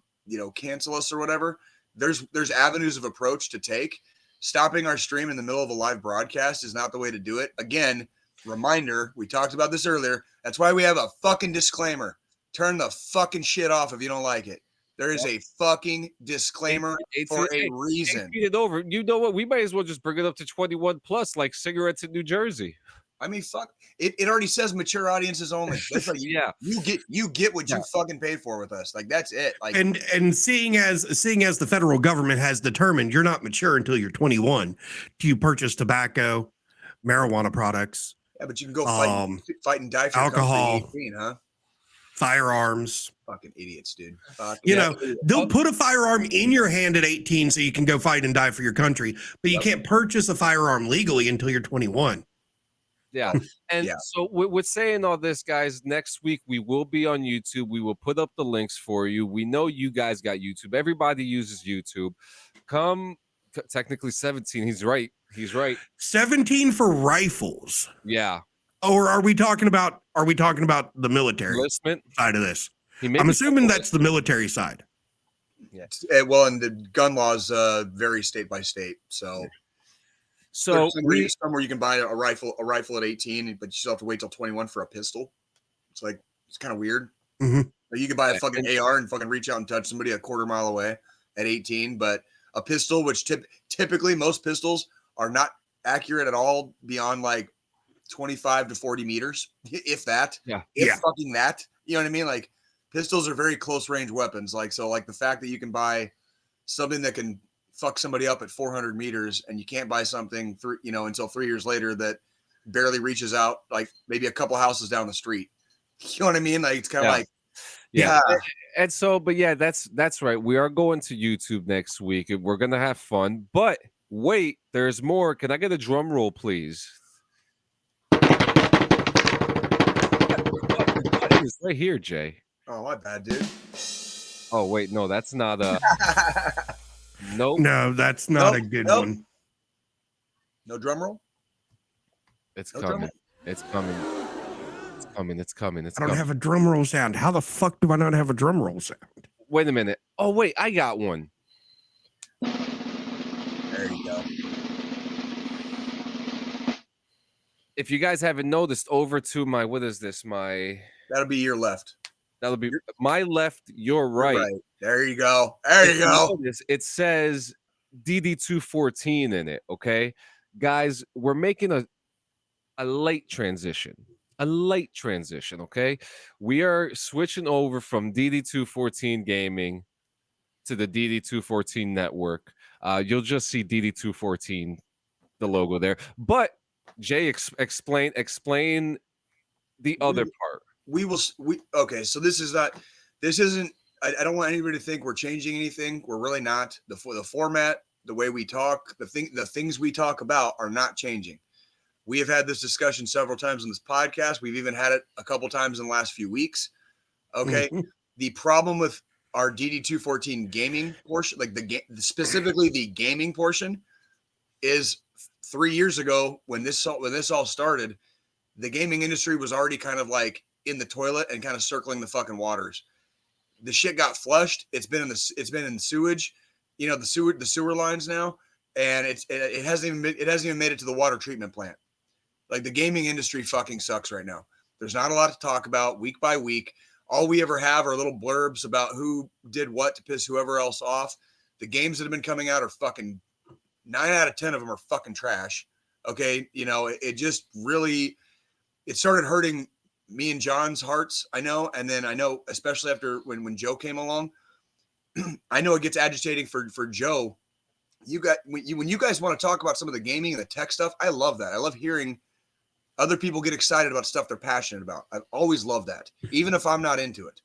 cancel us or whatever, there's avenues of approach to take. Stopping our stream in the middle of a live broadcast is not the way to do it. Again, reminder, we talked about this earlier. That's why we have a fucking disclaimer. Turn the fucking shit off if you don't like it. There is a fucking disclaimer for a reason. It over. You know what? We might as well just bring it up to 21 plus, like cigarettes in New Jersey. I mean, fuck. It already says mature audiences only. That's like, you get what you fucking paid for with us. Like, that's it. Like, and seeing as the federal government has determined you're not mature until you're 21 to purchase tobacco, marijuana products. Yeah, but you can go fight and die for alcohol, 18, huh? Firearms. Fucking idiots, dude. They'll put a firearm in your hand at 18 so you can go fight and die for your country, but you can't purchase a firearm legally until you're 21. Yeah. And so with saying all this, guys, next week we will be on YouTube. We will put up the links for you. We know you guys got YouTube. Everybody uses YouTube. Technically 17. He's right. 17 for rifles. Yeah. Or are we talking about the military enlistment side of this? I'm assuming that's the military side. Yeah. Well, and the gun laws vary state by state. So somewhere you can buy a rifle at 18, but you still have to wait till 21 for a pistol. It's kind of weird. Mm-hmm. You can buy a fucking AR and fucking reach out and touch somebody a quarter mile away at 18, but a pistol, which typically most pistols are not accurate at all beyond like 25 to 40 meters, if that. Fucking that. You know what I mean? Like, pistols are very close range weapons. Like the fact that you can buy something that can fuck somebody up at 400 meters and you can't buy something until 3 years later that barely reaches out, like maybe a couple houses down the street. You know what I mean? Like, it's kind of like, And so, but yeah, that's right. We are going to YouTube next week and we're going to have fun, but wait, there's more. Can I get a drum roll, please? It's right here, Jay. Oh, my bad, dude. Oh, wait, no, that's not a. Nope. No, that's not a good one. No drum roll? It's coming. It's coming. It's coming. I don't have a drum roll sound. How the fuck do I not have a drum roll sound? Wait a minute. Oh, wait, I got one. There you go. If you guys haven't noticed, over to my, what is this? That'll be your left. That'll be my left, your right. There you go. There you go. Notice, it says DD214 in it, okay? Guys, we're making a late transition. Okay? We are switching over from DD214 Gaming to the DD214 Network. You'll just see DD214, the logo there. But Jay, explain the other part. Okay, so this isn't I don't want anybody to think we're changing anything. We're really not. The format, the way we talk, the things we talk about are not changing. We have had this discussion several times in this podcast. We've even had it a couple times in the last few weeks. Okay. the problem with our DD214 gaming portion, like specifically the gaming portion, is 3 years ago when this all started, the gaming industry was already kind of like in the toilet and kind of circling the fucking waters. The shit got flushed. It's been in sewage, the sewer lines now, and it hasn't even made it to the water treatment plant. Like, the gaming industry fucking sucks right now. There's not a lot to talk about week by week. All we ever have are little blurbs about who did what to piss whoever else off. The games that have been coming out are fucking 9 out of 10 of them are fucking trash. Okay. It just really, it started hurting me and John's hearts. I know. And then I know, especially after when Joe came along, I know it gets agitating for Joe. When you guys want to talk about some of the gaming and the tech stuff, I love that. I love hearing other people get excited about stuff they're passionate about. I've always loved that. Even if I'm not into it,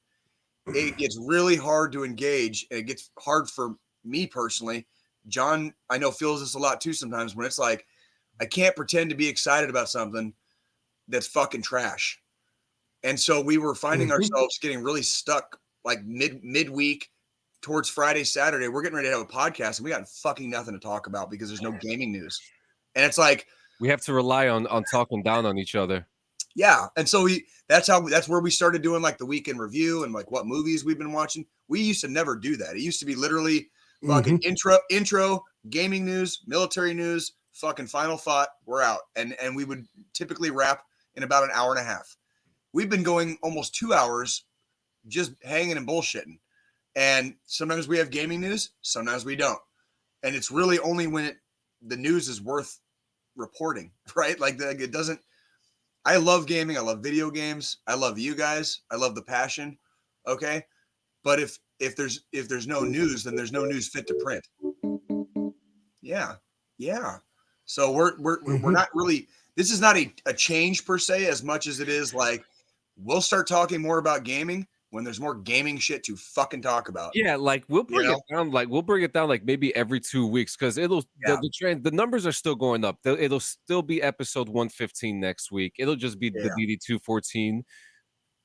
it gets really hard to engage. And it gets hard for me personally. John, I know, feels this a lot too sometimes, when it's like, I can't pretend to be excited about something that's fucking trash. And so we were finding ourselves getting really stuck, like midweek towards Friday, Saturday. We're getting ready to have a podcast and we got fucking nothing to talk about because there's no gaming news. And it's like, we have to rely on talking down on each other. Yeah. And so that's where we started doing like the weekend review and like what movies we've been watching. We used to never do that. It used to be literally fucking intro, gaming news, military news, fucking final thought, we're out. And we would typically wrap in about an hour and a half. We've been going almost 2 hours just hanging and bullshitting. And sometimes we have gaming news, sometimes we don't. And it's really only when the news is worth reporting, right? Like it doesn't. I love gaming. I love video games. I love you guys. I love the passion. Okay. But if there's no news, then there's no news fit to print. Yeah. Yeah. So we're not really, this is not a change per se, as much as it is like, we'll start talking more about gaming when there's more gaming shit to fucking talk about. Yeah, like we'll bring it down. Like we'll bring it down like maybe every 2 weeks, because the numbers are still going up. It'll still be episode 115 next week. It'll just be the DD214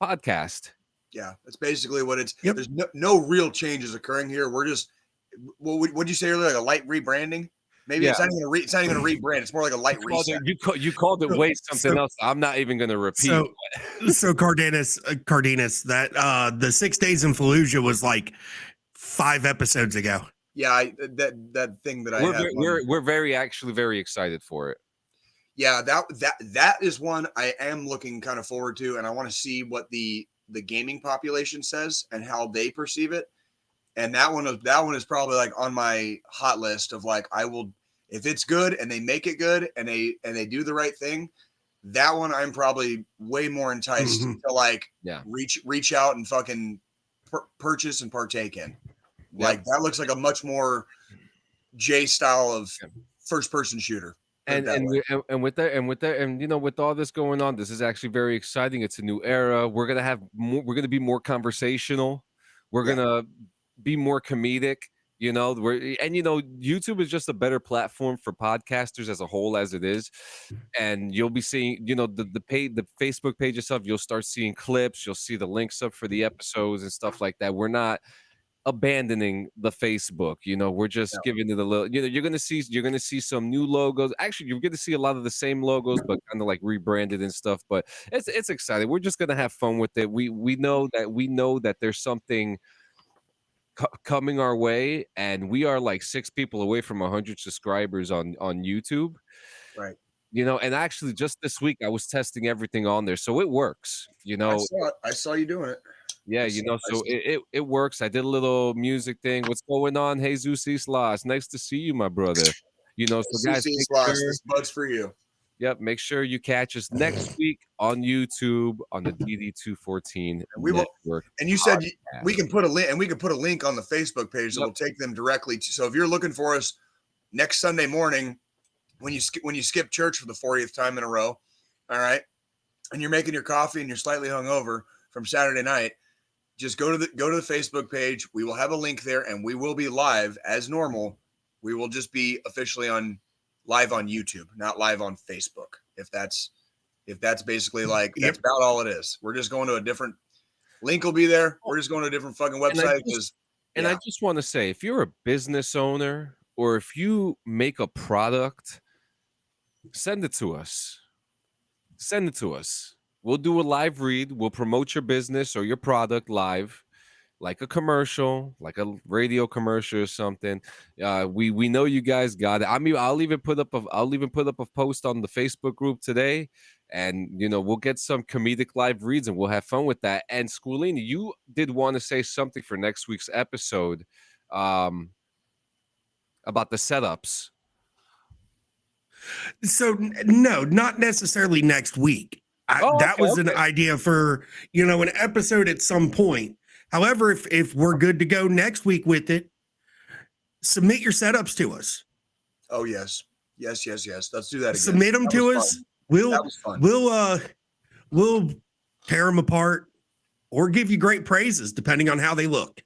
podcast. Yeah, that's basically what it's. Yep. There's no real changes occurring here. We're just, what'd you say earlier? Like a light rebranding? Maybe it's not even a rebrand. It's more like a light reset. You called it way something else. I'm not even going to repeat. So Cardenas, that the 6 days in Fallujah was like 5 episodes ago. Yeah, that thing that we're very excited for it. Yeah, that is one I am looking kind of forward to, and I want to see what the gaming population says and how they perceive it. And that one is probably like on my hot list of like, I will, if it's good and they make it good and they do the right thing, that one I'm probably way more enticed to like reach out and fucking purchase and partake in. Like that looks like a much more J style of first person shooter. And with that, with all this going on, this is actually very exciting. It's a new era. We're gonna be more conversational. We're gonna be more comedic. YouTube is just a better platform for podcasters as a whole as it is. And you'll be seeing, the Facebook page itself, you'll start seeing clips, you'll see the links up for the episodes and stuff like that. We're not abandoning the Facebook, we're just giving it a little, you're gonna see some new logos. Actually, you're gonna see a lot of the same logos, but kind of like rebranded and stuff. But it's exciting. We're just gonna have fun with it. We know that there's something coming our way, and we are like 6 people away from 100 subscribers on YouTube, right? And actually just this week I was testing everything on there, so it works. I saw you doing it. Yeah, so it works. I did a little music thing. What's going on? Jesus Islas, nice to see you, my brother. So guys, this bud's for you. Yep, make sure you catch us next week on YouTube on the DD214 network. And you said we can put a link on the Facebook page that will take them directly to. So if you're looking for us next Sunday morning, when you skip church for the 40th time in a row, all right, and you're making your coffee and you're slightly hungover from Saturday night, just go to the Facebook page. We will have a link there, and we will be live as normal. We will just be officially live on YouTube, not live on Facebook. If that's basically like, that's about all it is. We're just going to a different Link will be there. We're just going to a different fucking website because. And I just want to say, if you're a business owner or if you make a product, send it to us. Send it to us. We'll do a live read. We'll promote your business or your product live, like a commercial, like a radio commercial or something. We know you guys got it. I mean, I'll even put up a post on the Facebook group today, and we'll get some comedic live reads and we'll have fun with that. And Squilini, you did want to say something for next week's episode, about the setups. So no, not necessarily next week. That was an idea for an episode at some point. However, if we're good to go next week with it, submit your setups to us. Oh yes. Let's do that again. Submit them to us. Fun. We'll tear them apart or give you great praises depending on how they look.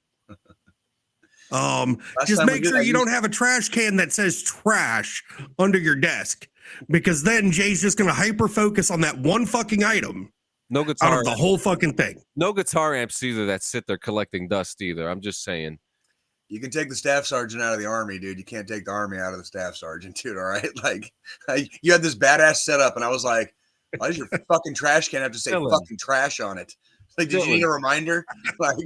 Just make sure you don't have a trash can that says trash under your desk, because then Jay's just going to hyper focus on that one fucking item. No guitar out of the whole fucking thing. No guitar amps either that sit there collecting dust either. I'm just saying. You can take the staff sergeant out of the army, dude. You can't take the army out of the staff sergeant, dude. All right. Like, you had this badass setup, and I was like, why does your fucking trash can have to say fucking trash on it? Like, did you need a reminder? Like,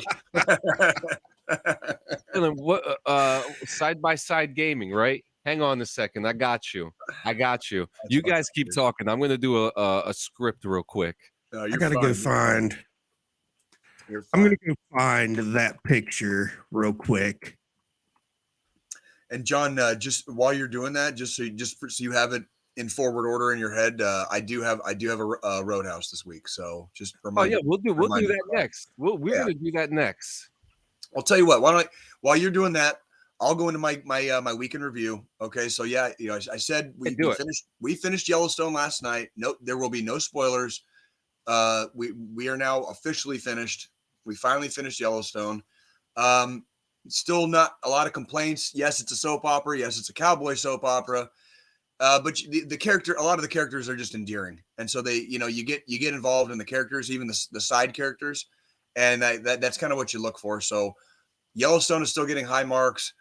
what side by side gaming, right? Hang on a second. I got you. You guys keep talking. I'm gonna do a script real quick. No, I gotta go find. I'm gonna go find that picture real quick. And John, just while you're doing that, just so you have it in forward order in your head, I do have a Roadhouse this week. So just remind. Oh yeah, we'll do that next. We're gonna do that next. I'll tell you what. While you're doing that, I'll go into my weekend review. Okay, so yeah, I said we finished Yellowstone last night. No, there will be no spoilers. We are now officially finished. We finally finished Yellowstone. Still not a lot of complaints. Yes, it's a soap opera. Yes, it's a cowboy soap opera. But a lot of the characters are just endearing, and so they, you get involved in the characters, even the side characters, and that's kind of what you look for. So Yellowstone is still getting high marks.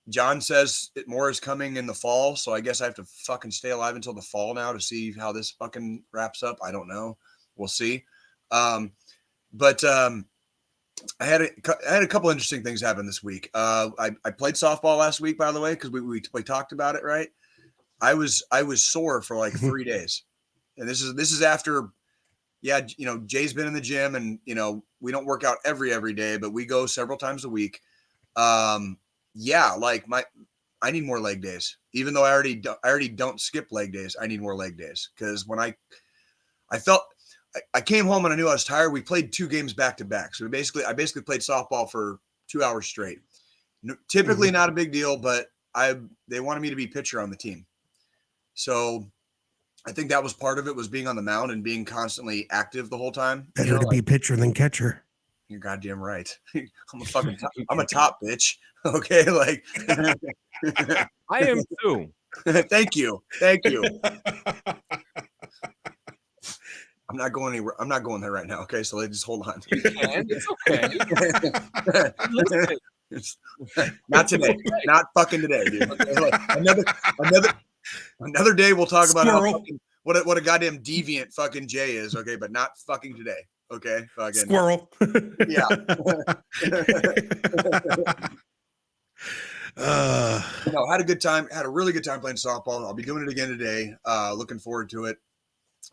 John says more is coming in the fall, so I guess I have to fucking stay alive until the fall now to see how this fucking wraps up. I don't know. We'll see. But I had a couple interesting things happen this week. I played softball last week, by the way, because we talked about it, right? I was sore for like 3 days, and this is after, Jay's been in the gym, and we don't work out every day, but we go several times a week. I need more leg days, even though I already don't skip leg days. I need more leg days, because when I came home and I knew I was tired. We played 2 games back to back. So I basically played softball for 2 hours straight. Typically not a big deal, but they wanted me to be pitcher on the team. So I think that was part of it, was being on the mound and being constantly active the whole time. Better to be pitcher than catcher. You're goddamn right. I'm a top bitch. Okay. Like I am too. Thank you. I'm not going anywhere. I'm not going there right now. Okay, so just hold on. You can. It's okay. Not today. Not fucking today, dude. Another day we'll talk about what a goddamn deviant fucking Jay is. Okay, but not fucking today. Okay, fucking squirrel. Yeah. Had a good time. Had a really good time playing softball. I'll be doing it again today. Looking forward to it.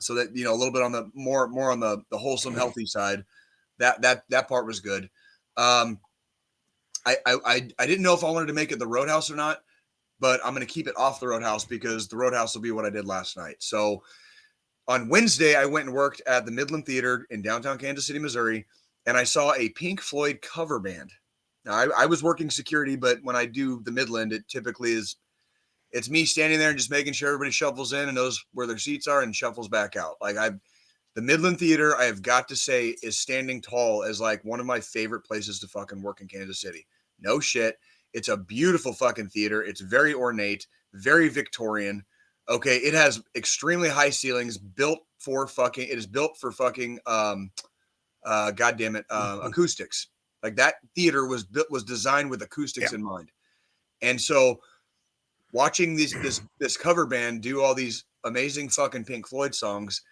So that, a little bit on the more on the wholesome, healthy side, that part was good. I didn't know if I wanted to make it the Roadhouse or not, but I'm going to keep it off the Roadhouse because the Roadhouse will be what I did last night. So on Wednesday, I went and worked at the Midland Theater in downtown Kansas City, Missouri, and I saw a Pink Floyd cover band. Now I was working security, but when I do the Midland, it typically it's me standing there and just making sure everybody shuffles in and knows where their seats are and shuffles back out. Like the Midland Theater, I have got to say, is standing tall as like one of my favorite places to fucking work in Kansas City. No shit. It's a beautiful fucking theater. It's very ornate, very Victorian. Okay. It has extremely high ceilings, it is built for fucking acoustics. Like that theater was designed with acoustics in mind. And so watching this cover band do all these amazing fucking Pink Floyd songs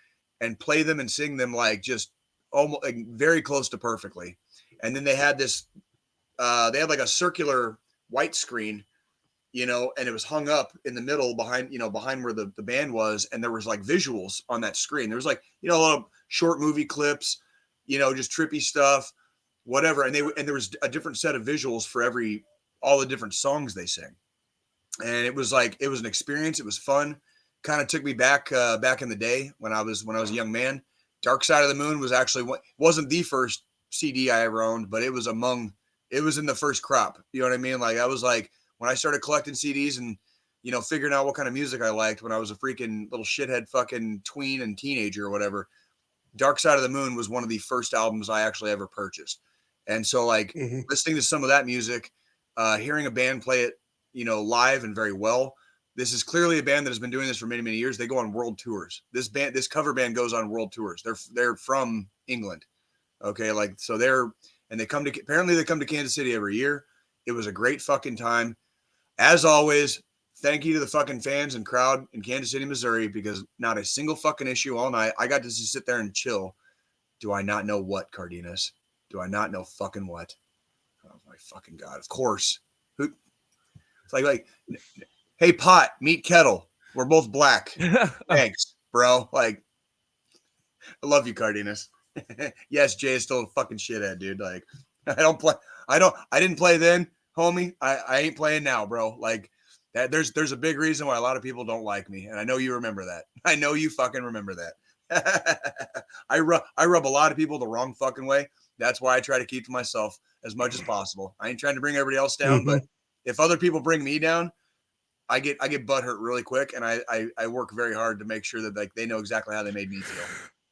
and play them and sing them like just almost like very close to perfectly. And then they had this they had like a circular white screen, and it was hung up in the middle behind where the band was, and there was like visuals on that screen. There was like, a lot of short movie clips, just trippy stuff, whatever. And there was a different set of visuals for all the different songs they sing. And it was an experience. It was fun. Kind of took me back in the day when I was a young man. Dark Side of the Moon was wasn't the first CD I ever owned, but it was in the first crop. You know what I mean? Like I was like, when I started collecting CDs and, figuring out what kind of music I liked when I was a freaking little shithead fucking tween and teenager or whatever, Dark Side of the Moon was one of the first albums I actually ever purchased. And so listening to some of that music, hearing a band play it, live and very well. This is clearly a band that has been doing this for many, many years. They go on world tours. This cover band goes on world tours. They're from England. Okay. Apparently they come to Kansas City every year. It was a great fucking time. As always, thank you to the fucking fans and crowd in Kansas City, Missouri, because not a single fucking issue all night. I got to just sit there and chill. Do I not know what, Cardenas? Do I not know fucking what? Oh my fucking God. Of course. It's like, hey, pot, meet kettle. We're both black. Thanks, bro. Like, I love you, Cardenas. Yes, Jay is still a fucking shithead, dude. Like, I didn't play then, homie. I ain't playing now, bro. Like, that there's a big reason why a lot of people don't like me. And I know you remember that. I know you fucking remember that. I rub a lot of people the wrong fucking way. That's why I try to keep to myself as much as possible. I ain't trying to bring everybody else down, but if other people bring me down, I get butthurt really quick, and I work very hard to make sure that like they know exactly how they made me feel.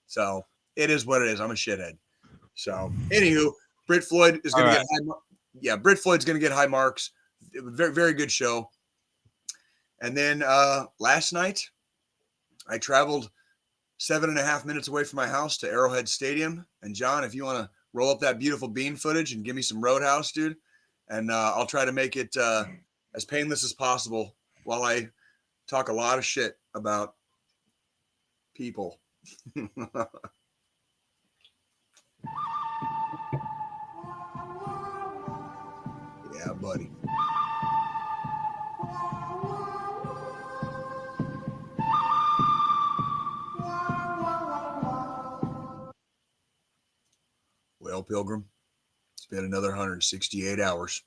So it is what it is. I'm a shithead. So anywho, Brit Floyd is going to get high. Brit Floyd's going to get high marks. It was very, very good show. And then last night, I traveled 7.5 minutes away from my house to Arrowhead Stadium. And John, if you want to roll up that beautiful bean footage and give me some Roadhouse, dude, and I'll try to make it as painless as possible while I talk a lot of shit about people. Yeah, buddy. Well, Pilgrim, it's been another 168 hours.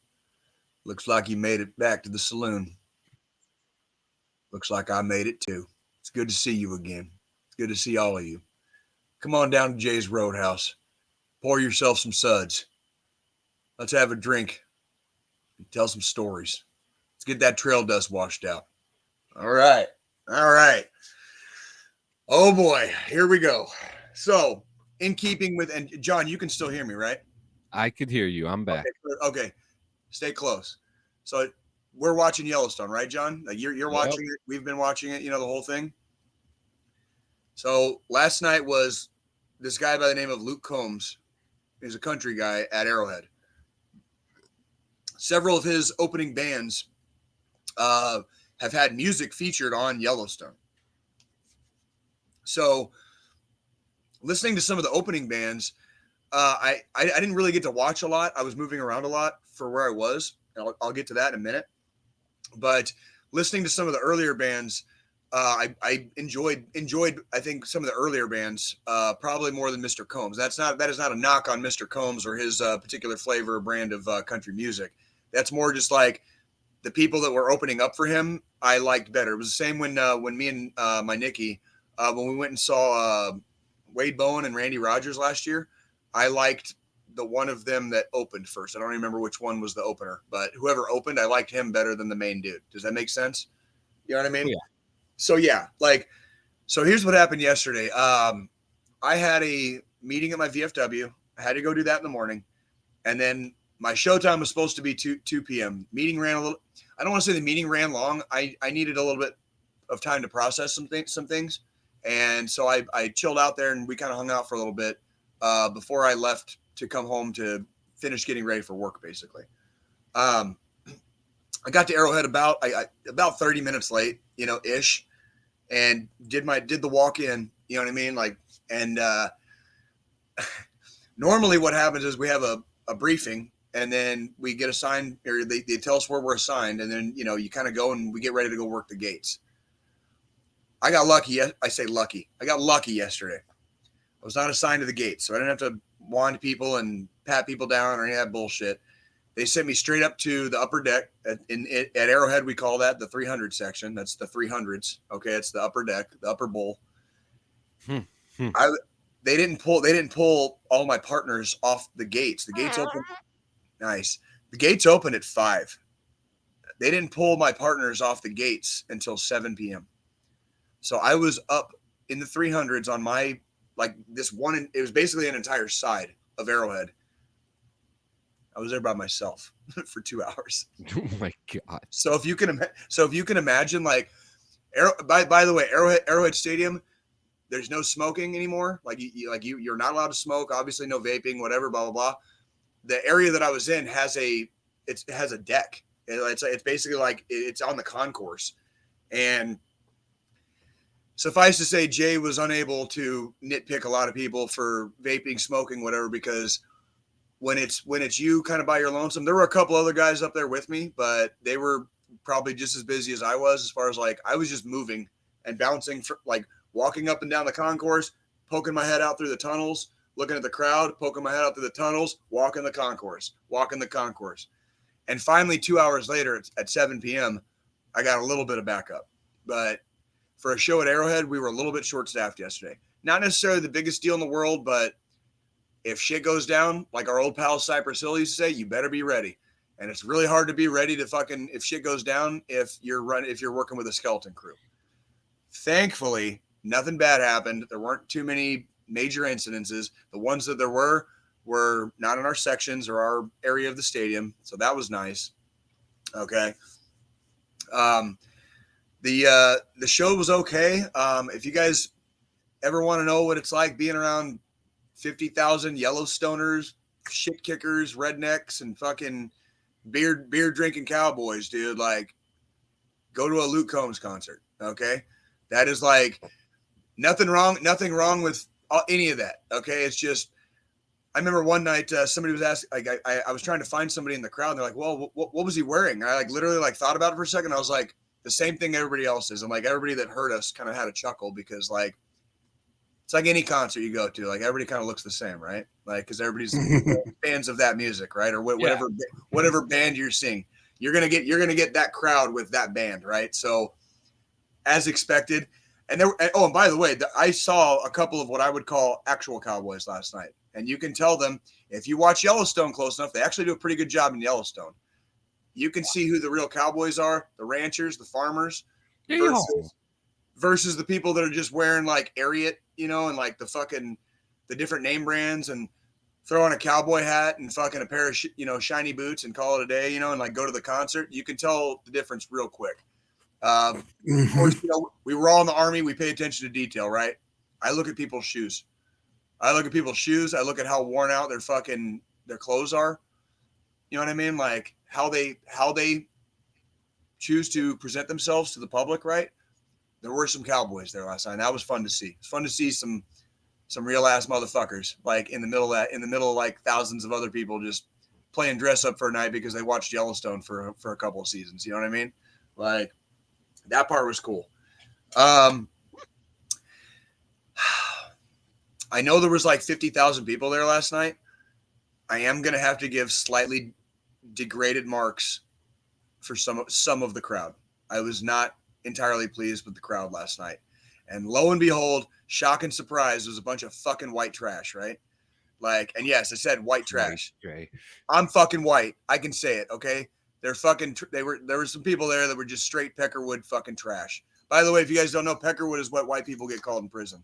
Looks like you made it back to the saloon. Looks like I made it too. It's good to see you again. It's good to see all of you. Come on down to Jay's Roadhouse. Pour yourself some suds. Let's have a drink. Tell some stories. Let's get that trail dust washed out. All right. All right. Oh boy, here we go. So, in keeping with, and John, you can still hear me, right? I could hear you. I'm back. Okay. Stay close. So we're watching Yellowstone, right, John? Like you're watching it. We've been watching it, the whole thing. So last night was this guy by the name of Luke Combs. He's a country guy at Arrowhead. Several of his opening bands have had music featured on Yellowstone. So listening to some of the opening bands, I didn't really get to watch a lot. I was moving around a lot for where I was. And I'll get to that in a minute. But listening to some of the earlier bands, I enjoyed I think some of the earlier bands probably more than Mr. Combs. That is not a knock on Mr. Combs or his particular flavor or brand of country music. That's more just like the people that were opening up for him I liked better. It was the same when me and my Nikki when we went and saw Wade Bowen and Randy Rogers last year. I liked the one of them that opened first. I don't remember which one was the opener, but whoever opened, I liked him better than the main dude. Does that make sense? You know what I mean? Yeah. So here's what happened yesterday. I had a meeting at my VFW. I had to go do that in the morning. And then my showtime was supposed to be 2 p.m. Meeting ran a little, I don't want to say the meeting ran long. I needed a little bit of time to process some things. And so I chilled out there and we kind of hung out for a little bit. before I left to come home to finish getting ready for work, basically. I got to Arrowhead about 30 minutes late, ish, and did the walk in, you know what I mean? Like, and normally what happens is we have a briefing, and then we get assigned, or they tell us where we're assigned, and then, you kind of go and we get ready to go work the gates. I got lucky. I say lucky. I got lucky yesterday. I was not assigned to the gates, so I didn't have to wand people and pat people down or any of that bullshit. They sent me straight up to the upper deck. At Arrowhead, we call that the 300 section. That's the 300s. Okay, it's the upper deck, the upper bowl. They didn't pull all my partners off the gates. The gates open. Nice. The gates open at 5. They didn't pull my partners off the gates until 7 p.m. So I was up in the 300s on my, like, this one. It was basically an entire side of Arrowhead. I was there by myself for 2 hours. Oh my God. So if you can imagine, like, by the way, Arrowhead Stadium, there's no smoking anymore. You're not allowed to smoke. Obviously, no vaping, whatever, blah blah blah. The area that I was in has a deck. It's basically like it's on the concourse, and suffice to say, Jay was unable to nitpick a lot of people for vaping, smoking, whatever, because when it's you kind of by your lonesome. There were a couple other guys up there with me, but they were probably just as busy as I was, as far as, like, I was just moving and bouncing, walking up and down the concourse, poking my head out through the tunnels, looking at the crowd, poking my head out through the tunnels, walking the concourse. And finally, 2 hours later at 7 p.m., I got a little bit of backup. But for a show at Arrowhead, we were a little bit short-staffed yesterday. Not necessarily the biggest deal in the world, but if shit goes down, like our old pal Cypress Hill used to say, you better be ready. And it's really hard to be ready to if shit goes down if you're working with a skeleton crew. Thankfully, nothing bad happened. There weren't too many major incidences. The ones that there were not in our sections or our area of the stadium, so that was nice. Okay. The show was okay. If you guys ever want to know what it's like being around 50,000 Yellowstoners, shit kickers, rednecks, and fucking beer drinking cowboys, dude, like, go to a Luke Combs concert. Okay. That is, like, nothing wrong with any of that. Okay. It's just, I remember one night somebody was asking, like, I was trying to find somebody in the crowd, and they're like, well, what was he wearing? I literally thought about it for a second. I was like, the same thing everybody else is. And, like, everybody that heard us kind of had a chuckle, because, like, it's like any concert you go to, like, everybody kind of looks the same, right? Like, because everybody's fans of that music, right? Or whatever band you're seeing, you're gonna get that crowd with that band, right? So, as expected. And by the way, I saw a couple of what I would call actual cowboys last night, and you can tell them, if you watch Yellowstone close enough, they actually do a pretty good job in Yellowstone. You can see who the real cowboys are: the ranchers, the farmers, versus the people that are just wearing, like, Ariat, and, like, the different name brands, and throw on a cowboy hat and fucking a pair of shiny boots and call it a day, and, like, go to the concert. You can tell the difference real quick. Of course, we were all in the Army. We pay attention to detail, right? I look at people's shoes. I look at how worn out their clothes are. You know what I mean? Like, how they choose to present themselves to the public, right? There were some cowboys there last night. That was fun to see. It's fun to see some real ass motherfuckers, like, in the middle of like thousands of other people just playing dress up for a night because they watched Yellowstone for a couple of seasons. You know what I mean? Like, that part was cool. I know there was like 50,000 people there last night. I am going to have to give slightly degraded marks for some of the crowd. I was not entirely pleased with the crowd last night. And lo and behold, shock and surprise, there was a bunch of fucking white trash, right? Like, and yes, I said white trash. Okay. I'm fucking white. I can say it, okay? There were some people there that were just straight Peckerwood fucking trash. By the way, if you guys don't know, Peckerwood is what white people get called in prison.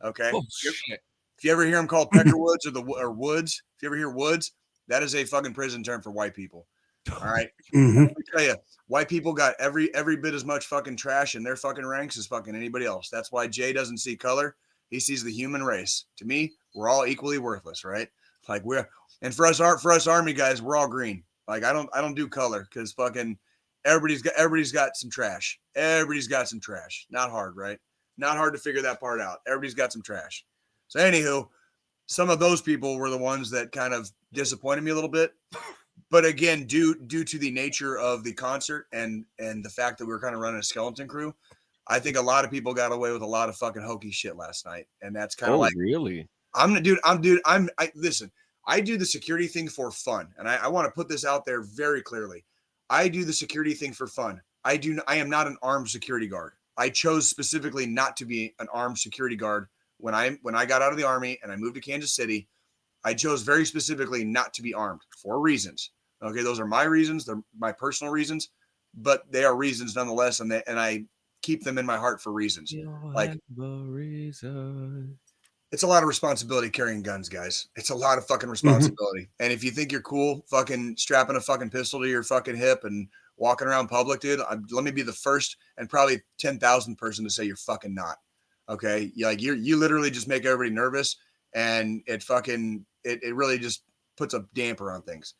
Okay. Oh, shit. If you ever hear them called Peckerwoods or Woods, if you ever hear Woods, that is a fucking prison term for white people. All right. Mm-hmm. Let me tell you, white people got every bit as much fucking trash in their fucking ranks as fucking anybody else. That's why Jay doesn't see color. He sees the human race. To me, we're all equally worthless, right? Like and for us Army guys, we're all green. Like I don't do color because fucking everybody's got some trash. Everybody's got some trash. Not hard, right? Not hard to figure that part out. Everybody's got some trash. So anywho, some of those people were the ones that kind of disappointed me a little bit. But again, due to the nature of the concert and the fact that we were kind of running a skeleton crew, I think a lot of people got away with a lot of fucking hokey shit last night. And that's kind of really? Listen, I do the security thing for fun. And I want to put this out there very clearly. I do the security thing for fun. I am not an armed security guard. I chose specifically not to be an armed security guard when I got out of the Army and I moved to Kansas City. I chose very specifically not to be armed for reasons. Okay, those are my reasons. They're my personal reasons, but they are reasons nonetheless, and I keep them in my heart for reasons. Like reason. It's a lot of responsibility carrying guns, guys. It's a lot of fucking responsibility. Mm-hmm. And if you think you're cool, fucking strapping a fucking pistol to your fucking hip and walking around public, dude, let me be the first and probably 10,000th person to say you're fucking not. Okay, you literally just make everybody nervous, and it really just puts a damper on things.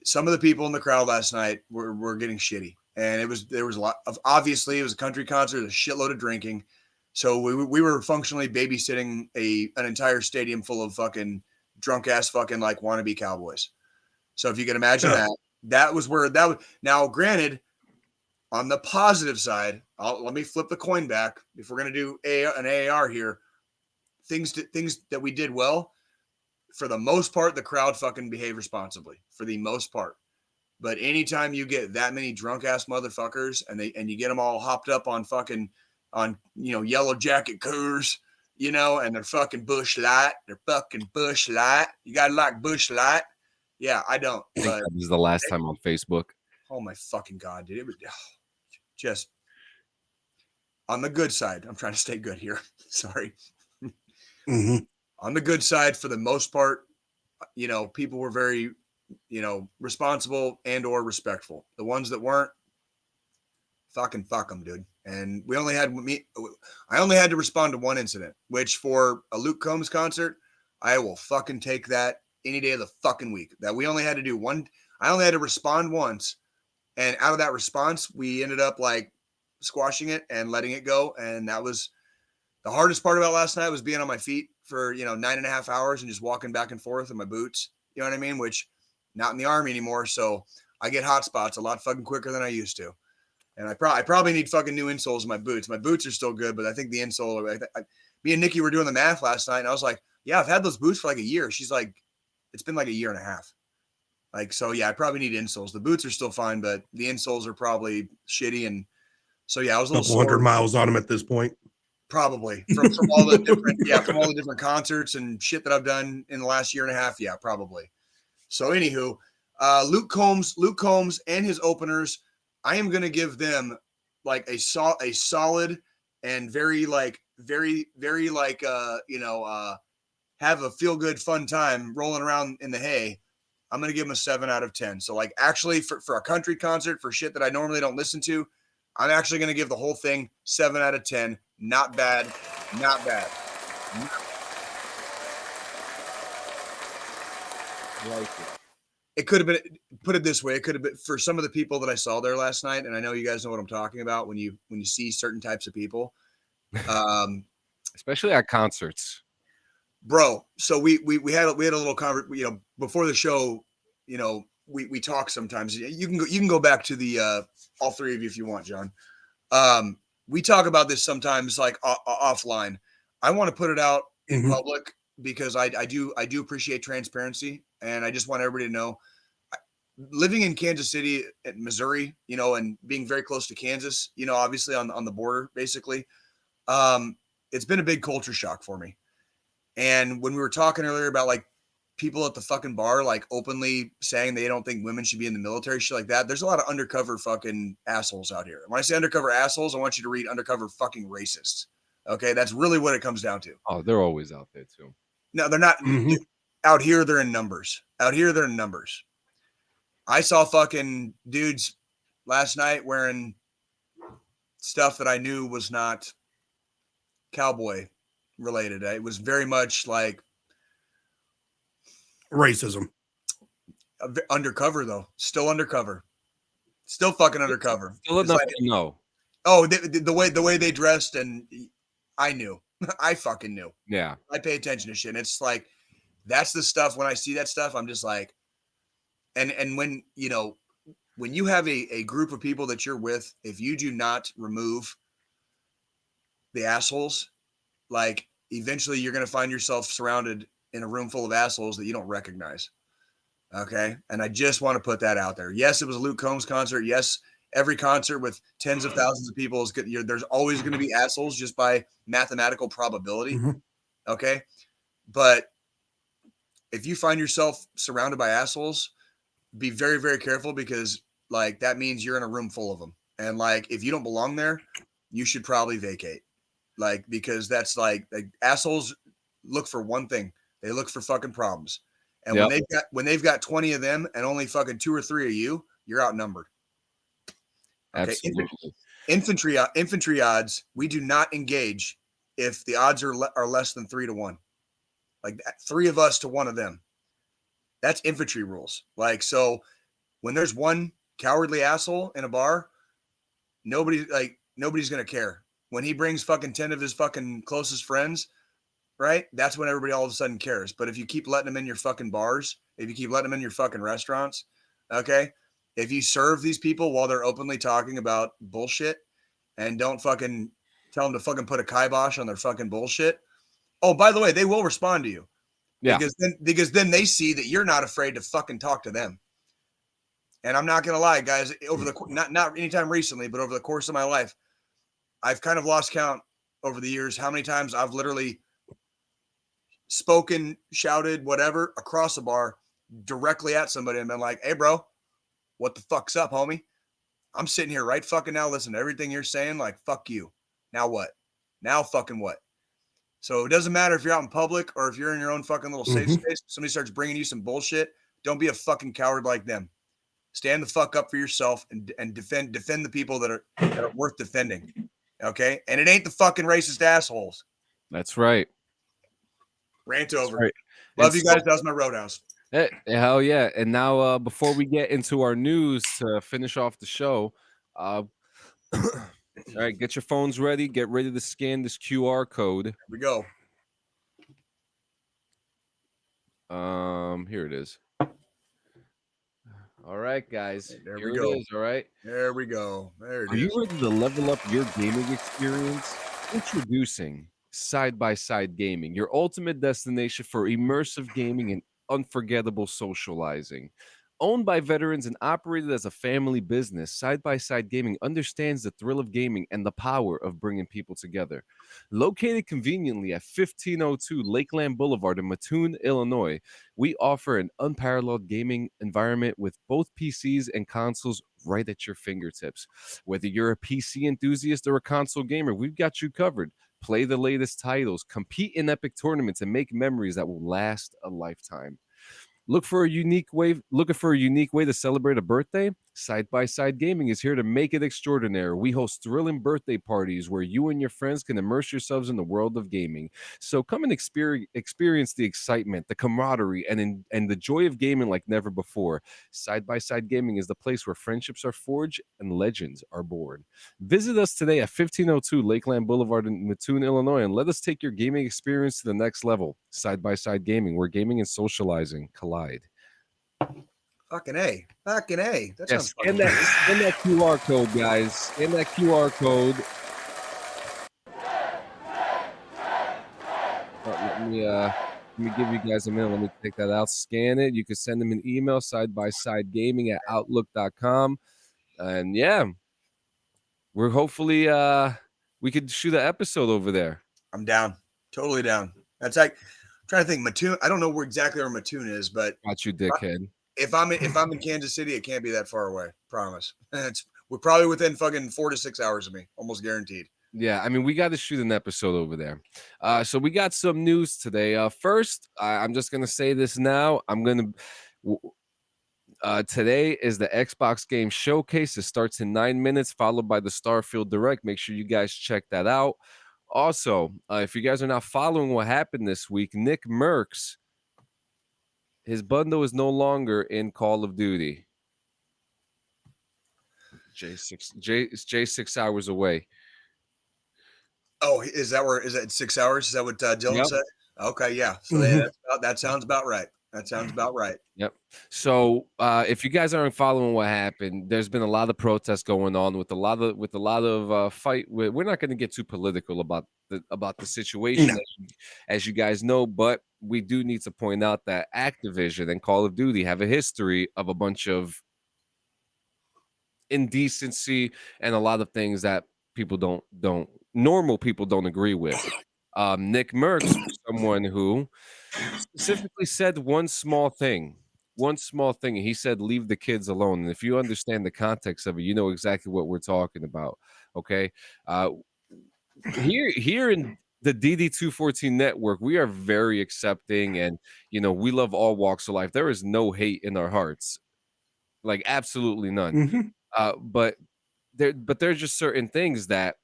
Some of the people in the crowd last night were getting shitty, and there was a lot of, obviously it was a country concert, a shitload of drinking. So we were functionally babysitting an entire stadium full of fucking drunk ass fucking like wannabe cowboys. So if you can imagine that was where that was. Now, granted, on the positive side, let me flip the coin back. If we're gonna do an AAR here, things that we did well. For the most part, the crowd fucking behaved responsibly. For the most part, but anytime you get that many drunk ass motherfuckers and you get them all hopped up on fucking yellow jacket Coors, and they're fucking Busch Light. They're fucking Busch Light. You gotta like Busch Light. Yeah, I don't. But this is the last time on Facebook. Oh my fucking God, dude. It was just on the good side. I'm trying to stay good here. Sorry. Mm-hmm. On the good side, for the most part, people were very, responsible and or respectful. The ones that weren't, fucking fuck them, dude. And I only had to respond to one incident, which for a Luke Combs concert, I will fucking take that any day of the fucking week. That we only had to do one. I only had to respond once. And out of that response, we ended up like squashing it and letting it go. And that was the hardest part about last night, was being on my feet for, 9.5 hours and just walking back and forth in my boots. You know what I mean? Which not in the Army anymore. So I get hot spots a lot fucking quicker than I used to. And I probably need fucking new insoles in my boots. My boots are still good, but I think the insole, me and Nikki were doing the math last night, and I was like, yeah, I've had those boots for like a year. She's like, it's been like a year and a half. Like, so yeah, I probably need insoles. The boots are still fine, but the insoles are probably shitty. And so, yeah, I was a little 100 miles on them at this point. Probably from all the different concerts and shit that I've done in the last year and a half. Yeah, probably. So anywho, Luke Combs and his openers, I am going to give them like a solid and very have a feel good fun time rolling around in the hay. I'm going to give them a 7 out of 10. So like actually for a country concert, for shit that I normally don't listen to, I'm actually going to give the whole thing 7 out of 10. Not bad. Not bad. I like it. It could have been, put it this way, it could have been for some of the people that I saw there last night, and I know you guys know what I'm talking about when you see certain types of people. Especially at concerts. Bro, so we had a little conversation, before the show, we talk sometimes. You can go back to the all three of you if you want, John. We talk about this sometimes like offline. I want to put it out in public because I do appreciate transparency, and I just want everybody to know, living in Kansas City, at Missouri, and being very close to Kansas, obviously on the border, basically, it's been a big culture shock for me. And when we were talking earlier about like people at the fucking bar, like openly saying they don't think women should be in the military, shit like that, there's a lot of undercover fucking assholes out here. When I say undercover assholes, I want you to read undercover fucking racists. Okay, that's really what it comes down to. Oh, they're always out there too. No, they're not. Out here, they're in numbers. I saw fucking dudes last night wearing stuff that I knew was not cowboy related. It was very much like Racism. Undercover though. Still undercover. Still fucking undercover. Still It's enough like, to know. oh, the way they dressed, and I knew. I fucking knew. Yeah. I pay attention to shit. And it's like that's the stuff. When I see that stuff, I'm just like, and when when you have a group of people that you're with, if you do not remove the assholes, like eventually you're going to find yourself surrounded in a room full of assholes that you don't recognize. Okay. And I just want to put that out there. Yes, it was a Luke Combs concert. Yes, every concert with tens of thousands of people is good. There's always going to be assholes just by mathematical probability. Mm-hmm. Okay. But if you find yourself surrounded by assholes, be very, very careful, because like that means you're in a room full of them. And like if you don't belong there, you should probably vacate. Like, because that's like assholes look for one thing. They look for fucking problems. And Yep. when they've got 20 of them and only fucking 2 or 3 of you, you're outnumbered. Okay. Absolutely. Infantry odds, we do not engage if the odds are less than 3-1. Like 3 of us to 1 of them. That's infantry rules. Like, so when there's one cowardly asshole in a bar, nobody's going to care. When he brings fucking 10 of his fucking closest friends, right? That's when everybody all of a sudden cares. But if you keep letting them in your fucking bars, if you keep letting them in your fucking restaurants, okay? If you serve these people while they're openly talking about bullshit and don't fucking tell them to fucking put a kibosh on their fucking bullshit. Oh, by the way, they will respond to you. Yeah. Because then they see that you're not afraid to fucking talk to them. And I'm not going to lie, guys, over the not anytime recently, but over the course of my life, I've kind of lost count over the years how many times I've literally spoken, shouted, whatever, across a bar directly at somebody and been like, hey, bro, what the fuck's up, homie? I'm sitting here right fucking now listening to everything you're saying. Like, fuck you. Now what? Now fucking what? So it doesn't matter if you're out in public or if you're in your own fucking little safe space. Somebody starts bringing you some bullshit. Don't be a fucking coward like them. Stand the fuck up for yourself and defend the people that are worth defending. Okay? And it ain't the fucking racist assholes. That's right. Rant over. Right. Love you guys. That was my Roadhouse. Hell yeah. And now before we get into our news to finish off the show, all right, get your phones ready. Get ready to scan this QR code. Here we go. Here it is. All right, guys. There Here we go. It is, all right. There we go. There it Are is. you ready to level up your gaming experience? Introducing Side by Side Gaming, your ultimate destination for immersive gaming and unforgettable socializing. Owned by veterans and operated as a family business, Side by Side Gaming understands the thrill of gaming and the power of bringing people together. Located conveniently at 1502 Lakeland Boulevard in Mattoon, Illinois, we offer an unparalleled gaming environment with both PCs and consoles right at your fingertips. Whether you're a PC enthusiast or a console gamer, we've got you covered. Play the latest titles, compete in epic tournaments, and make memories that will last a lifetime. Looking for a unique way to celebrate a birthday? Side by Side Gaming is here to make it extraordinary. We host thrilling birthday parties where you and your friends can immerse yourselves in the world of gaming. So come and experience the excitement, the camaraderie, and the joy of gaming like never before. Side by Side Gaming is the place where friendships are forged and legends are born. Visit us today at 1502 Lakeland Boulevard in Mattoon, Illinois, and let us take your gaming experience to the next level. Side by Side Gaming, where gaming and socializing collide. Fucking A. Fucking A. That sounds Scan that QR code, guys. Scan that QR code. Let me give you guys a minute. Let me take that out. Scan it. You can send them an email, sidebysidegaming@outlook.com. And yeah, we're hopefully we could shoot an episode over there. I'm down. Totally down. That's like I'm trying to think. Mattoon. I don't know exactly where Mattoon is, but Got you, dickhead. if I'm in Kansas City, it can't be that far away. Promise. We're probably within fucking 4 to 6 hours of me, almost guaranteed. Yeah, I mean, we got to shoot an episode over there. So we got some news today. First, I'm just gonna say this now. Today is the Xbox Game Showcase. It starts in 9 minutes, followed by the Starfield Direct. Make sure you guys check that out. Also, if you guys are not following what happened this week, Nick Merckx, his bundle is no longer in Call of Duty. J 6 hours away. Oh, is that 6 hours? Is that what Dylan Yep. said? Okay, yeah. So Mhm. that sounds about right. That sounds about right. Yep. So if you guys aren't following what happened, there's been a lot of protests going on with a lot of fight. We're not going to get too political about the situation, No. as you guys know, but we do need to point out that Activision and Call of Duty have a history of a bunch of indecency and a lot of things that people don't normal people don't agree with. Nick Merckx was someone who specifically said one small thing. One small thing. And he said, leave the kids alone. And if you understand the context of it, you know exactly what we're talking about. Okay. Uh, here in the DD214 network, we are very accepting and we love all walks of life. There is no hate in our hearts. Like absolutely none. Mhm. But there's just certain things that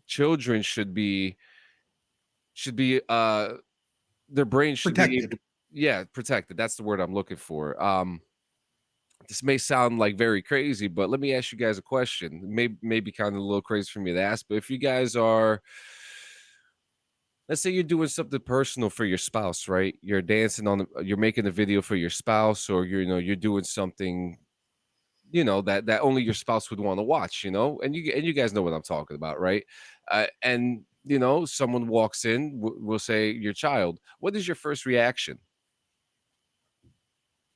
children should be their brain should be Protected. able, yeah, protected. That's the word I'm looking for. This may sound like very crazy, but let me ask you guys a question. Maybe kind of a little crazy for me to ask, but if you guys are, let's say you're doing something personal for your spouse, right? You're dancing you're making a video for your spouse, or you're doing something, that only your spouse would want to watch, and you guys know what I'm talking about, right? And someone walks in, we'll say your child. What is your first reaction?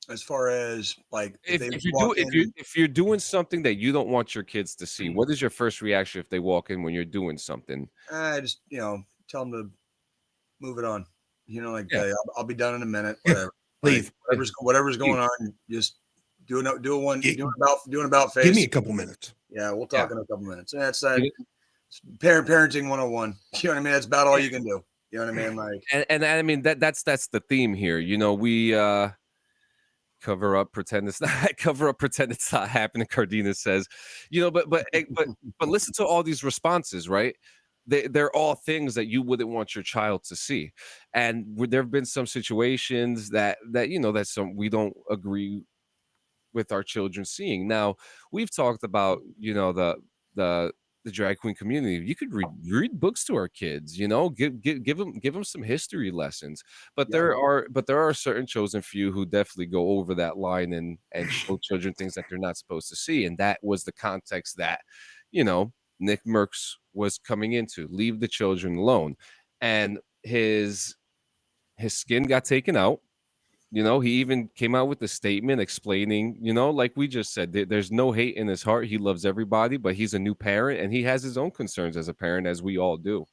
As far as like if If they if you do walk in, if you're doing something that you don't want your kids to see, what is your first reaction if they walk in when you're doing something? I just tell them to move it on. Like Yeah. I'll be done in a minute. Whatever. Leave. Whatever's going on, just do Gi- do an about face. Give me a couple minutes. Yeah, we'll talk in a couple minutes. And that's You parenting 101. You know what I mean? That's about all you can do. You know what I mean? Like, and I mean that's the theme here. We cover up, pretend it's not cover up, pretend it's not happening. Cardina says, but listen to all these responses, right? They're all things that you wouldn't want your child to see, and there have been some situations that some we don't agree with our children seeing. Now, we've talked about, the the drag queen community. You could read books to our kids, give them some history lessons. But Yeah. there are certain chosen few who definitely go over that line and show children things that they're not supposed to see. And that was the context that, Nick Merckx was coming into. Leave the children alone. And his skin got taken out. He even came out with a statement explaining, like we just said, there's no hate in his heart. He loves everybody, but he's a new parent and he has his own concerns as a parent, as we all do.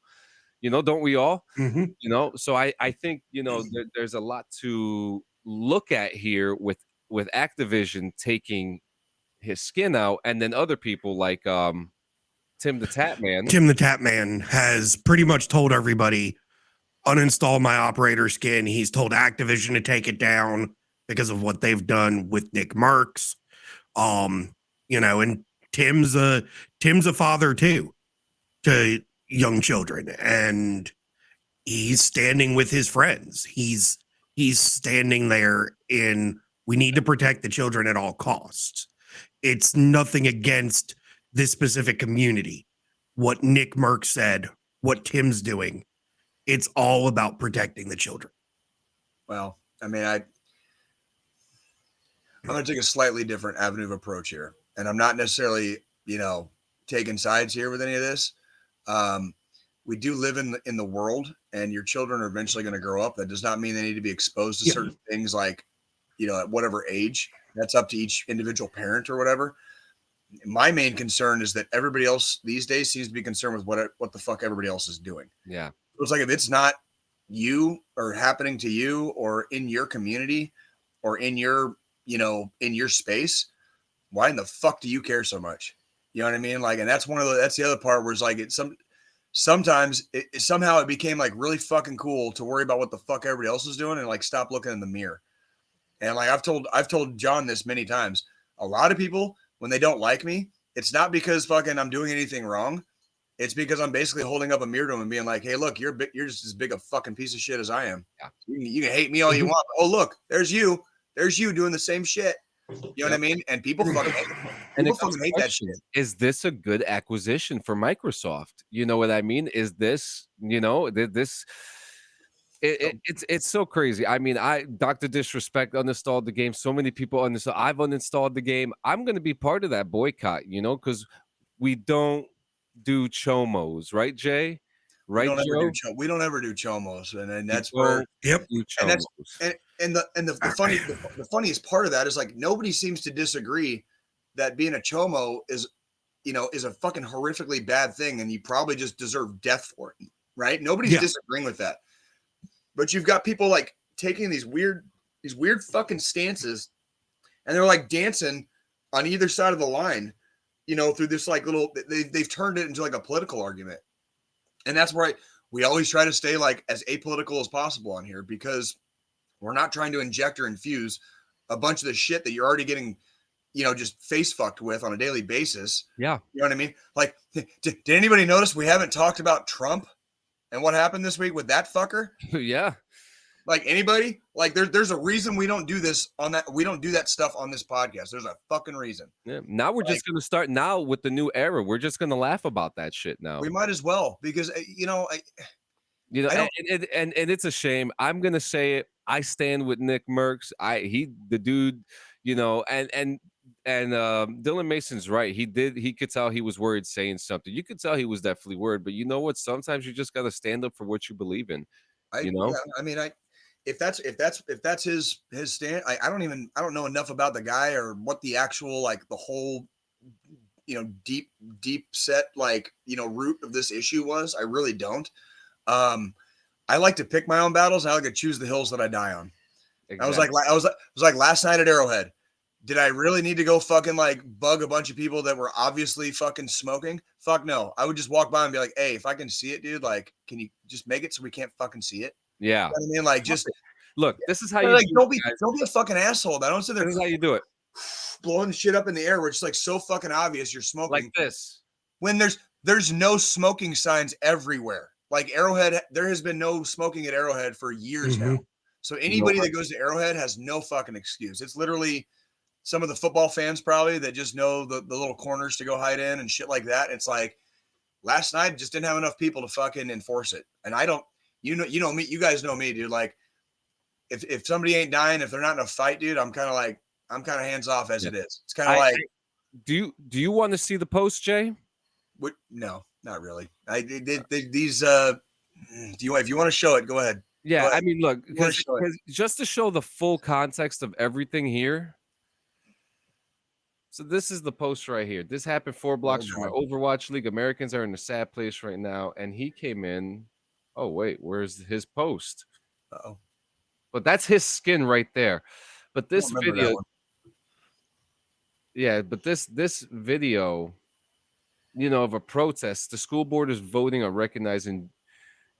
Don't we all? Mhm. So I think, there's a lot to look at here with Activision taking his skin out, and then other people like Tim the Tap Man. Tim the Tap Man has pretty much told everybody, uninstall my operator skin. He's told Activision to take it down because of what they've done with Nick Merckx. And Tim's a father too to young children, and he's standing with his friends. He's standing there in, we need to protect the children at all costs. It's nothing against this specific community. What Nick Merckx said, what Tim's doing, it's all about protecting the children. Well, I mean, I'm going to take a slightly different avenue of approach here, and I'm not necessarily, taking sides here with any of this. We do live in the world, and your children are eventually going to grow up. That does not mean they need to be exposed to certain things, like, at whatever age. That's up to each individual parent or whatever. My main concern is that everybody else these days seems to be concerned with what the fuck everybody else is doing. Yeah. It's like, if it's not you or happening to you or in your community or in your, in your space, why in the fuck do you care so much? You know what I mean? Like, and that's that's the other part where it's like, sometimes somehow it became like really fucking cool to worry about what the fuck everybody else is doing and like stop looking in the mirror. And like, I've told John this many times. A lot of people, when they don't like me, it's not because fucking I'm doing anything wrong. It's because I'm basically holding up a mirror to him and being like, "Hey, look, you're just as big a fucking piece of shit as I am. Yeah. You can hate me all you want. But, oh, look, there's you doing the same shit. You know what I mean? And people fucking And it people comes fucking to hate that questions. shit. Is this a good acquisition for Microsoft? You know what I mean? Is this, this it's so crazy. I mean, Dr. Disrespect uninstalled the game. So many people uninstalled. I've uninstalled the game. I'm gonna be part of that boycott, because we don't do chomos, right, Jay? We Right, don't ever do Joe? we don't ever do chomos, and then We that's where don't Yep. do and that's chomos. the funniest part of that is like nobody seems to disagree that being a chomo is a fucking horrifically bad thing, and you probably just deserve death for it, right? Nobody's Yeah. disagreeing with that, but you've got people like taking these weird fucking stances, and they're like dancing on either side of the line, through this like little they've turned it into like a political argument, and that's where we always try to stay like as apolitical as possible on here because we're not trying to inject or infuse a bunch of the shit that you're already getting, just face fucked with on a daily basis. Yeah. You know what I mean? Like, did anybody notice we haven't talked about Trump and what happened this week with that fucker? Yeah. Like anybody? Like there's a reason we don't do this on that. We don't do that stuff on this podcast. There's a fucking reason. Yeah. Now we're just gonna start now with the new era. We're just gonna laugh about that shit now. We might as well because I don't. And it's a shame. I'm gonna say it. I stand with Nick Merckx. The dude, and Dylan Mason's right. He could tell he was worried saying something. You could tell he was definitely worried, but you know what? Sometimes you just gotta stand up for what you believe in. Yeah, I mean, if that's his stand, I don't know enough about the guy or what the actual like the whole deep set like root of this issue was. I really don't. I like to pick my own battles. And I like to choose the hills that I die on. Exactly. I was like last night at Arrowhead. Did I really need to go fucking like bug a bunch of people that were obviously fucking smoking? Fuck no. I would just walk by and be like, hey, if I can see it, dude, like, can you just make it so we can't fucking see it? Yeah. You know what I mean? Like, just look, this is how you like, do it, don't be a fucking asshole. I don't sit there. This is how you do it. Blowing shit up in the air, where it's like so fucking obvious you're smoking. Like this. When there's no smoking signs everywhere. Like Arrowhead, there has been no smoking at Arrowhead for years now. So anybody that goes to Arrowhead has no fucking excuse. It's literally some of the football fans probably that just know the little corners to go hide in and shit like that. It's like last night just didn't have enough people to fucking enforce it. And I don't, you know me, you guys know me, dude. Like if somebody ain't dying, if they're not in a fight, dude, I'm kind of hands off as it is. It's kind of like, do you want to see the post, Jay? No, not really. If you want to show it, go ahead. Yeah, I mean, look, because show it. just to show the full context of everything here. So this is the post right here. This happened 4 blocks from my Overwatch League. Americans are in a sad place right now, and he came in. Oh wait, where's his post? Uh-oh. But that's his skin right there. But this video, yeah, but this video, of a protest. The school board is voting on recognizing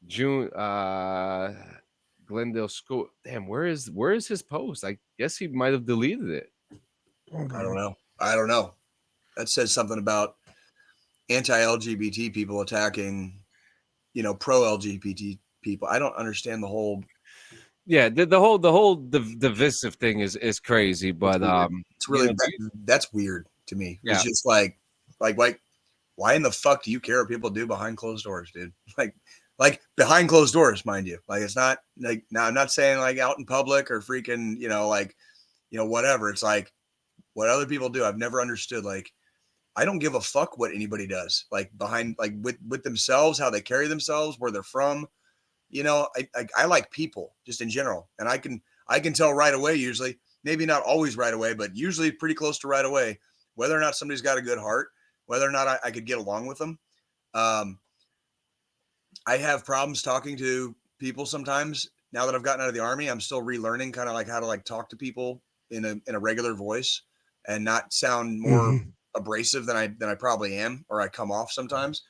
June Glendale School. Damn, where is his post? I guess he might have deleted it. I don't know. That says something about anti-LGBT people attacking, pro-LGBT people. I don't understand the whole. Yeah, the whole divisive thing is crazy, but it's really that's weird to me. Yeah. It's just like why in the fuck do you care what people do behind closed doors, dude? Like behind closed doors, mind you. Like it's not like now I'm not saying like out in public or freaking, whatever. It's like what other people do. I've never understood. Like I don't give a fuck what anybody does. Like behind like with themselves, how they carry themselves, where they're from. I like people just in general. And I can tell right away, usually, maybe not always right away, but usually pretty close to right away, whether or not somebody's got a good heart, whether or not I could get along with them. I have problems talking to people sometimes. Now that I've gotten out of the Army, I'm still relearning kind of like how to like talk to people in a regular voice and not sound more abrasive than I probably am, or I come off sometimes.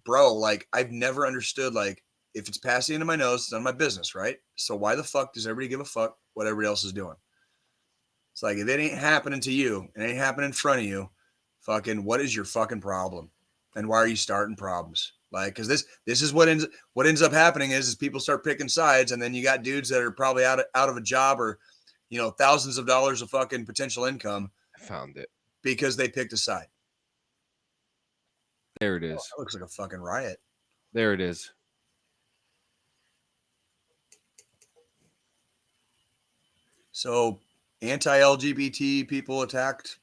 Bro, like I've never understood, like if it's passing into my nose, it's none of my business, right? So why the fuck does everybody give a fuck what everybody else is doing? It's like, if it ain't happening to you, it ain't happening in front of you, fucking, what is your fucking problem? And why are you starting problems? Like, because this is what ends up happening is people start picking sides, and then you got dudes that are probably out of a job or, thousands of dollars of fucking potential income. I found it. Because they picked a side. There it is. That looks like a fucking riot. There it is. So, anti-LGBT people attacked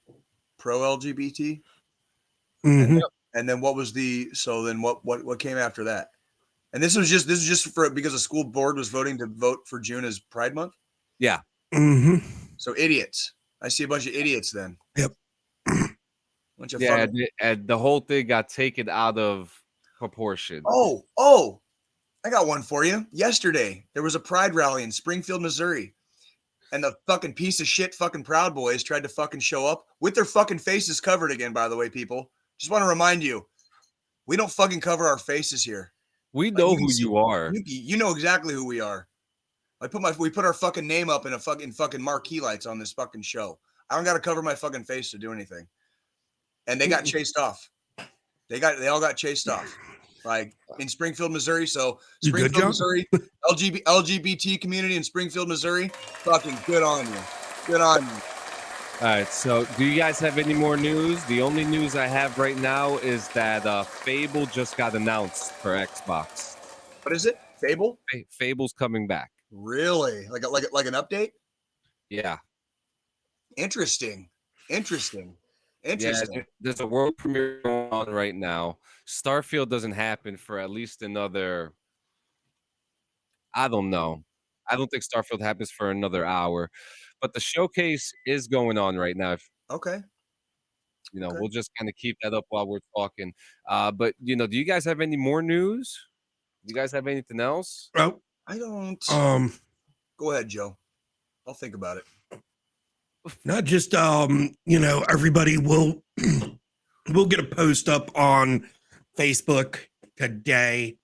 pro-LGBT. Mhm. And then what came after that? And this is just because the school board was voting to vote for June as Pride Month. Yeah. Mhm. So idiots. I see a bunch of idiots then. Yep. Bunch of Yeah, fucking... and the whole thing got taken out of proportion. Oh, I got one for you. Yesterday, there was a pride rally in Springfield, Missouri. And the fucking piece of shit fucking Proud Boys tried to fucking show up with their fucking faces covered again, by the way, people. Just want to remind you, we don't fucking cover our faces here. We know who you are. You know exactly who we are. We put our fucking name up in a fucking marquee lights on this fucking show. I don't got to cover my fucking face to do anything. And they got chased off. They all got chased off. Like in Springfield, Missouri. So Springfield, Missouri, LGBT community in Springfield, Missouri. Fucking good on you. Good on you. All right. So do you guys have any more news? The only news I have right now is that Fable just got announced for Xbox. What is it? Fable? Fable's coming back. Really? Like an update? Yeah. Interesting. Yeah, there's a world premiere going on right now. Starfield doesn't happen for at least another, I don't know. I don't think Starfield happens for another hour, but the showcase is going on right now. Okay. We'll just kind of keep that up while we're talking. But do you guys have any more news? Do you guys have anything else? Oh, I don't. Go ahead, Joe. I'll think about it. Not just everybody will get a post up on Facebook today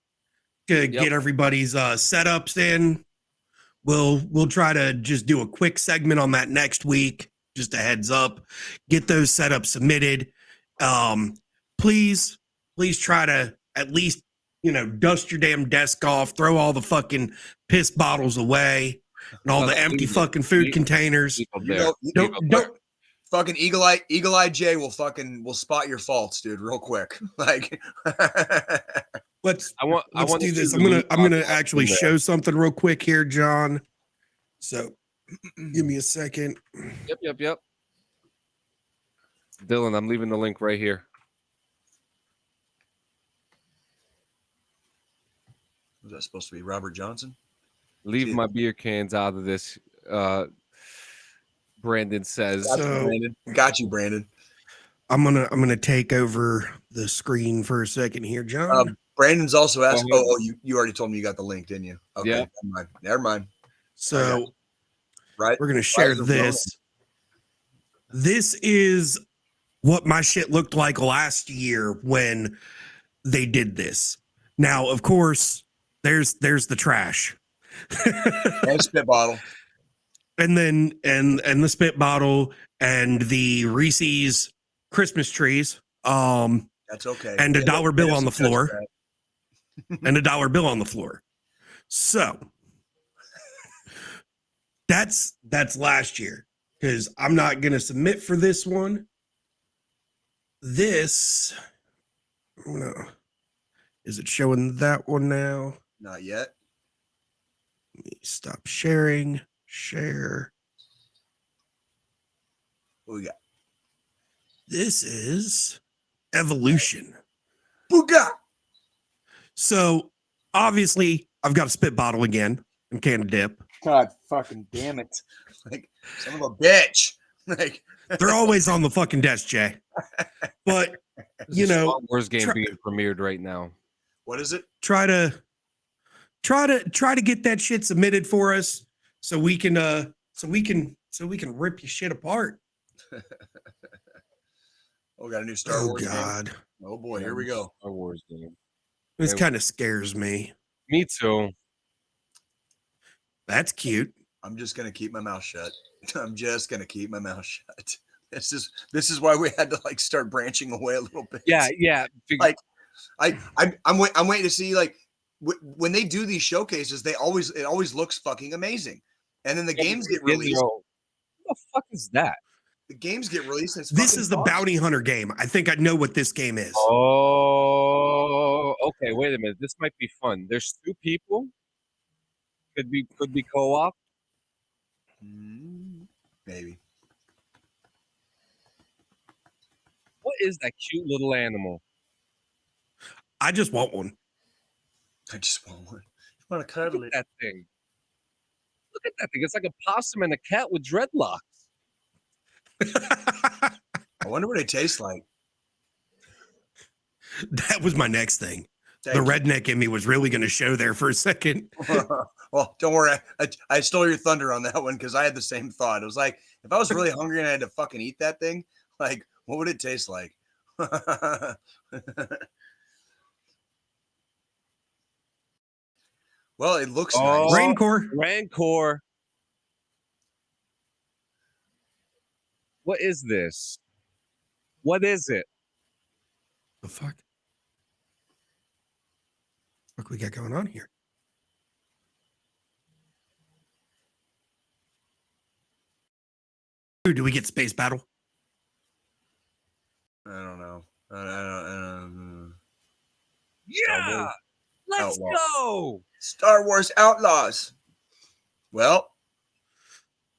to get everybody's setups in. We'll try to just do a quick segment on that next week. Just a heads up, get those setups submitted. Please try to at least dust your damn desk off, throw all the fucking piss bottles away. And all the empty fucking food containers. Don't fucking Eagle Eye Jay will spot your faults, dude, real quick. Like, let's do this. I'm gonna actually show something real quick here, John. So, give me a second. Yep. Dylan, I'm leaving the link right here. Was that supposed to be Robert Johnson? Leave my beer cans out of this, Brandon says. Got you, Brandon. I'm gonna take over the screen for a second here, John. Brandon's also asked. Oh, you already told me you got the link, didn't you? Okay, yeah. Never mind. So, right, we're gonna share this. This is what my shit looked like last year when they did this. Now, of course, there's the trash. And spit bottle, and then and the spit bottle and the Reese's Christmas trees. That's okay. And a dollar bill on the floor. And a dollar bill on the floor. So that's last year, because I'm not gonna submit for this one. This is it showing that one now? Not yet. Let me stop sharing. Share. What we got? This is Evolution. Booga! So, obviously, I've got a spit bottle again and can of dip. God fucking damn it. Like, son of a bitch. Like, they're always on the fucking desk, Jay. But, Star Wars game being premiered right now. What is it? Try to get that shit submitted for us so we can rip your shit apart. Oh, got a new Star Wars God. game. Oh boy, here we go. Star Wars game. This kind of scares me. Me too. That's cute. I'm just gonna keep my mouth shut. I'm just gonna keep my mouth shut. This is why we had to like start branching away a little bit. Yeah. Like I'm waiting to see like when they do these showcases, it always looks fucking amazing, and then the games get released. What the fuck is that? The games get released. And This is the bounty hunter game. I think I know what this game is. Oh, okay. Wait a minute. This might be fun. There's 2 people. Could be co-op. Maybe. What is that cute little animal? I just want one. I just want one. You want to cuddle Look it? at that thing. Look at that thing. It's like a possum and a cat with dreadlocks. I wonder what it tastes like. That was my next thing. Thank The you. redneck in me was really going to show there for a second. Well, don't worry. I stole your thunder on that one because I had the same thought. It was like, if I was really hungry and I had to fucking eat that thing, like, what would it taste like? Well, it looks nice. Rancor. Rancor. What is this? What is it? The fuck? What we got going on here? Ooh, do we get Space Battle? I don't know. I don't Yeah. Let's Outlaw. go. Star Wars Outlaws. Well,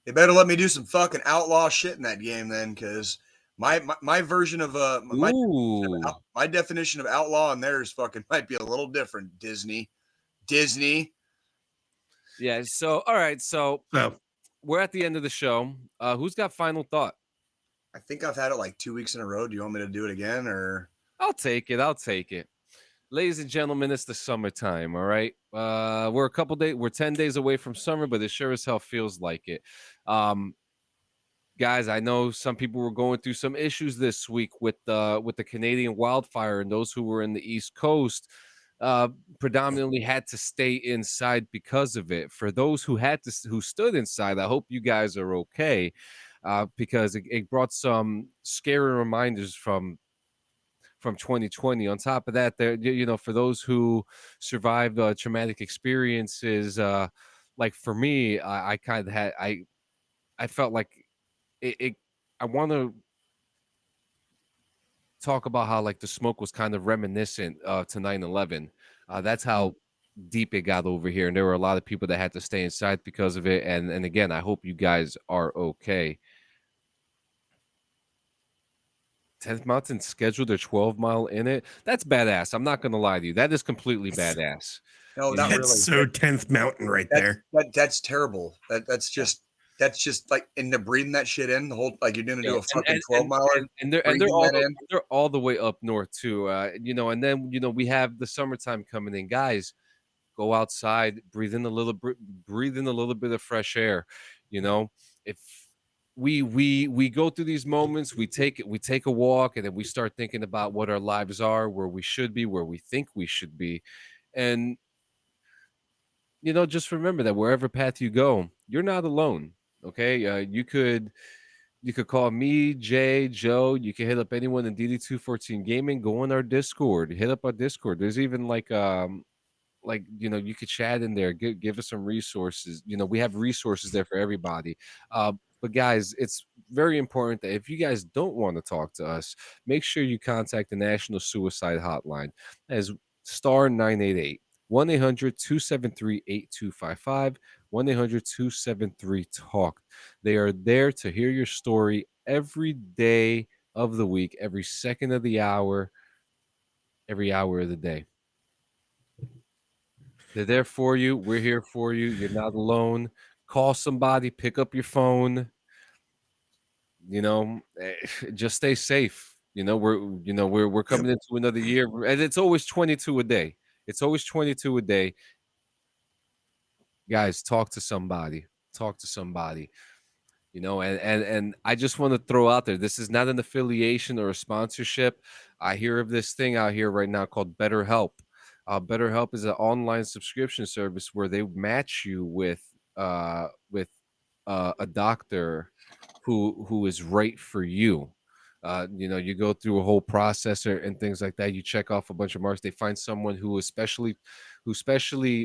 they better let me do some fucking outlaw shit in that game then, because my version of Ooh. my definition of outlaw and theirs fucking might be a little different. Disney. Yeah. So, all right. So So we're at the end of the show. Who's got final thought? I think I've had it like 2 weeks in a row. Do you want me to do it again or? I'll take it. Ladies and gentlemen, it's the summertime. All right. We're 10 days away from summer, but it sure as hell feels like it. Guys, I know some people were going through some issues this week with the Canadian wildfire, and those who were in the East Coast predominantly had to stay inside because of it. For those who stood inside, I hope you guys are okay, because it brought some scary reminders from 2020. On top of that, there, for those who survived traumatic experiences, like for me, I kind of had I felt like it I want to talk about how like the smoke was kind of reminiscent to 9/11. That's how deep it got over here, and there were a lot of people that had to stay inside because of it. And again, I hope you guys are okay. 10th Mountain scheduled their 12-mile in it. That's badass. I'm not gonna lie to you. That is completely badass. No, You not know, that's really. so 10th Mountain right That's, there. that's terrible. That's just like and they're breathing that shit in the whole like you're gonna do a fucking 12 miler. and they're all the way up north too. And then we have the summertime coming in. Guys, go outside, breathe in a little bit of fresh air. If we go through these moments, we take a walk, and then we start thinking about what our lives are, where we should be, where we think we should be. And just remember that wherever path you go, you're not alone. Okay, you could call me, Jay, Joe. You can hit up anyone in DD214 Gaming. Go on our Discord. Hit up our Discord. There's even you could chat in there. Give us some resources. We have resources there for everybody. But guys, it's very important that if you guys don't want to talk to us, make sure you contact the National Suicide Hotline as star 988 1-800-273-8255. 1-800-273-TALK. They are there to hear your story every day of the week, every second of the hour, every hour of the day. They're there for you. We're here for you. You're not alone. Call somebody, pick up your phone. Just stay safe. We're coming into another year, and it's always 22 a day. It's always 22 a day. Guys, talk to somebody. And I just want to throw out there, this is not an affiliation or a sponsorship. I hear of this thing out here right now called BetterHelp. BetterHelp is an online subscription service where they match you with a doctor who is right for you. You go through a whole process and things like that. You check off a bunch of marks. They find someone who especially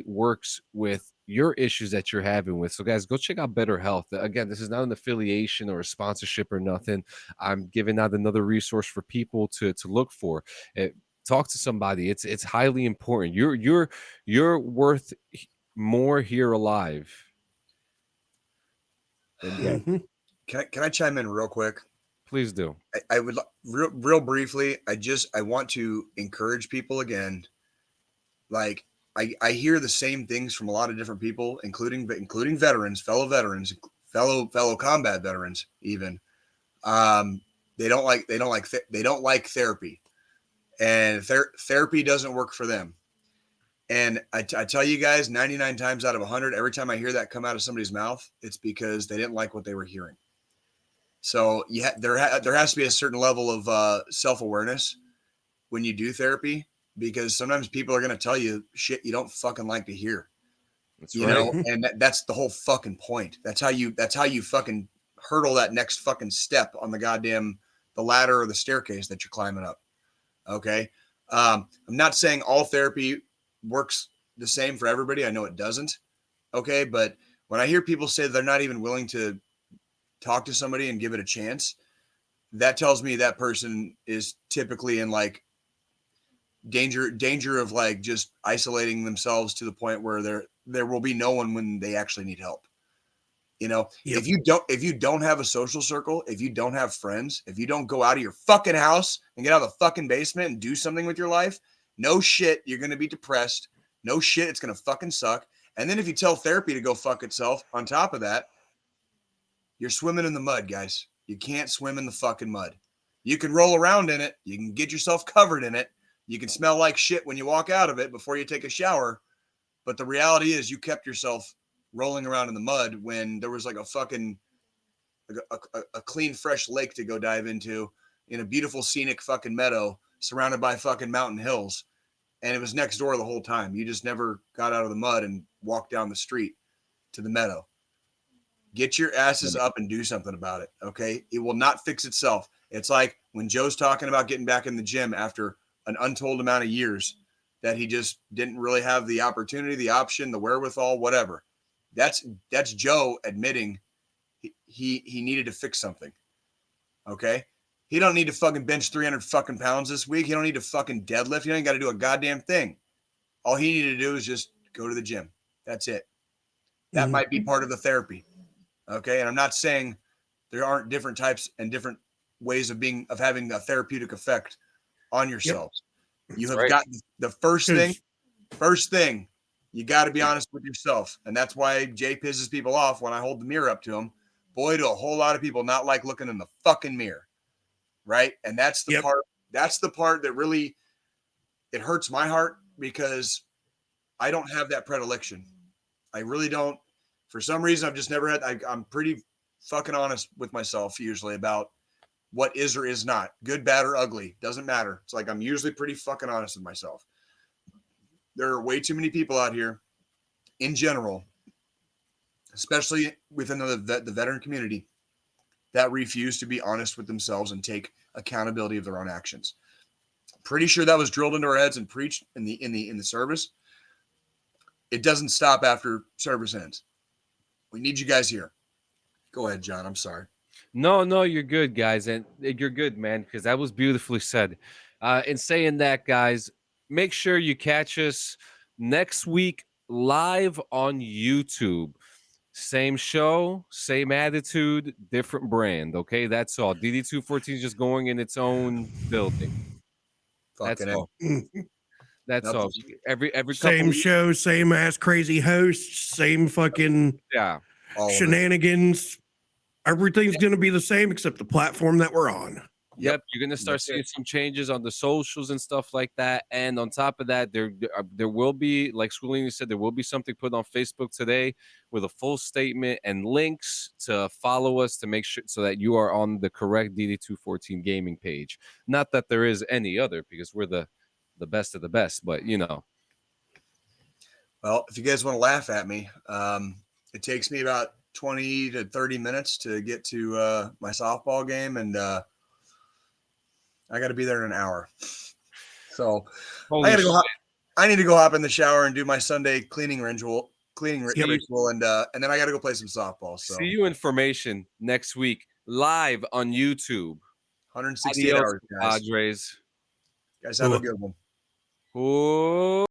works with your issues that you're having with. So guys, go check out Better Health. Again, this is not an affiliation or a sponsorship or nothing. I'm giving out another resource for people to look for. Talk to somebody. It's highly important. You're worth more here alive than dead. Mhm. Can I chime in real quick? Please do. I would real briefly. I want to encourage people again. Like I hear the same things from a lot of different people, including veterans, fellow combat veterans, even. They don't like therapy, and therapy doesn't work for them. And I tell you guys, 99 times out of 100, every time I hear that come out of somebody's mouth, it's because they didn't like what they were hearing. So there has to be a certain level of self-awareness when you do therapy, because sometimes people are going to tell you shit you don't fucking like to hear. That's You right. know, and that's the whole fucking point. That's how you fucking hurdle that next fucking step on the ladder or the staircase that you're climbing up. Okay. I'm not saying all therapy works the same for everybody. I know it doesn't. Okay. But when I hear people say they're not even willing to talk to somebody and give it a chance, that tells me that person is typically in like danger of like just isolating themselves to the point where there will be no one when they actually need help. You know, Yep. if you don't have a social circle, if you don't have friends, if you don't go out of your fucking house and get out of the fucking basement and do something with your life, no shit, you're going to be depressed. No shit, it's going to fucking suck. And then if you tell therapy to go fuck itself on top of that, you're swimming in the mud, guys. You can't swim in the fucking mud. You can roll around in it. You can get yourself covered in it. You can smell like shit when you walk out of it before you take a shower. But the reality is you kept yourself rolling around in the mud when there was like a fucking a clean, fresh lake to go dive into in a beautiful scenic fucking meadow surrounded by fucking mountain hills. And it was next door the whole time. You just never got out of the mud and walked down the street to the meadow. Get your asses up and do something about it. Okay. It will not fix itself. It's like when Joe's talking about getting back in the gym after an untold amount of years that he just didn't really have the opportunity, the option, the wherewithal, whatever. That's Joe admitting he needed to fix something. Okay. He don't need to fucking bench 300 fucking pounds this week. He don't need to fucking deadlift. He ain't got to do a goddamn thing. All he needed to do is just go to the gym. That's it. That might be part of the therapy. Okay. And I'm not saying there aren't different types and different ways of having a therapeutic effect on yourselves. Yep. You have got the first thing, you got to be honest with yourself. And that's why Jay pisses people off when I hold the mirror up to him. Boy, do a whole lot of people not like looking in the fucking mirror. Right. And that's the part that really, it hurts my heart because I don't have that predilection. I really don't. For some reason, I've just never had, I'm pretty fucking honest with myself usually about what is or is not good, bad, or ugly. Doesn't matter. It's like, I'm usually pretty fucking honest with myself. There are way too many people out here in general, especially within the veteran community, that refuse to be honest with themselves and take accountability of their own actions. Pretty sure that was drilled into our heads and preached in the service. It doesn't stop after service ends. We need you guys here. Go ahead, John. I'm sorry. No, you're good, guys, and you're good, man, because that was beautifully said. In saying that, guys, make sure you catch us next week live on YouTube. Same show, same attitude, different brand. Okay, that's all. DD214 is just going in its own building. That's all. That's all. Every same show, same ass crazy hosts, same fucking shenanigans. Everything's going to be the same except the platform that we're on. Yep, you're going to start seeing some changes on the socials and stuff like that. And on top of that, there will be, like Squilini said, there will be something put on Facebook today with a full statement and links to follow us to make sure so that you are on the correct DD214 gaming page. Not that there is any other, because we're the best of the best, but you know. Well, if you guys want to laugh at me, it takes me about 20 to 30 minutes to get to my softball game, and I got to be there in an hour. So Holy I got to go. shit. I need to go hop in the shower and do my Sunday cleaning ritual, and then I got to go play some softball. So See you in formation next week live on YouTube. 168 Adios, hours, guys. Padres. Guys, have a good one. Oh.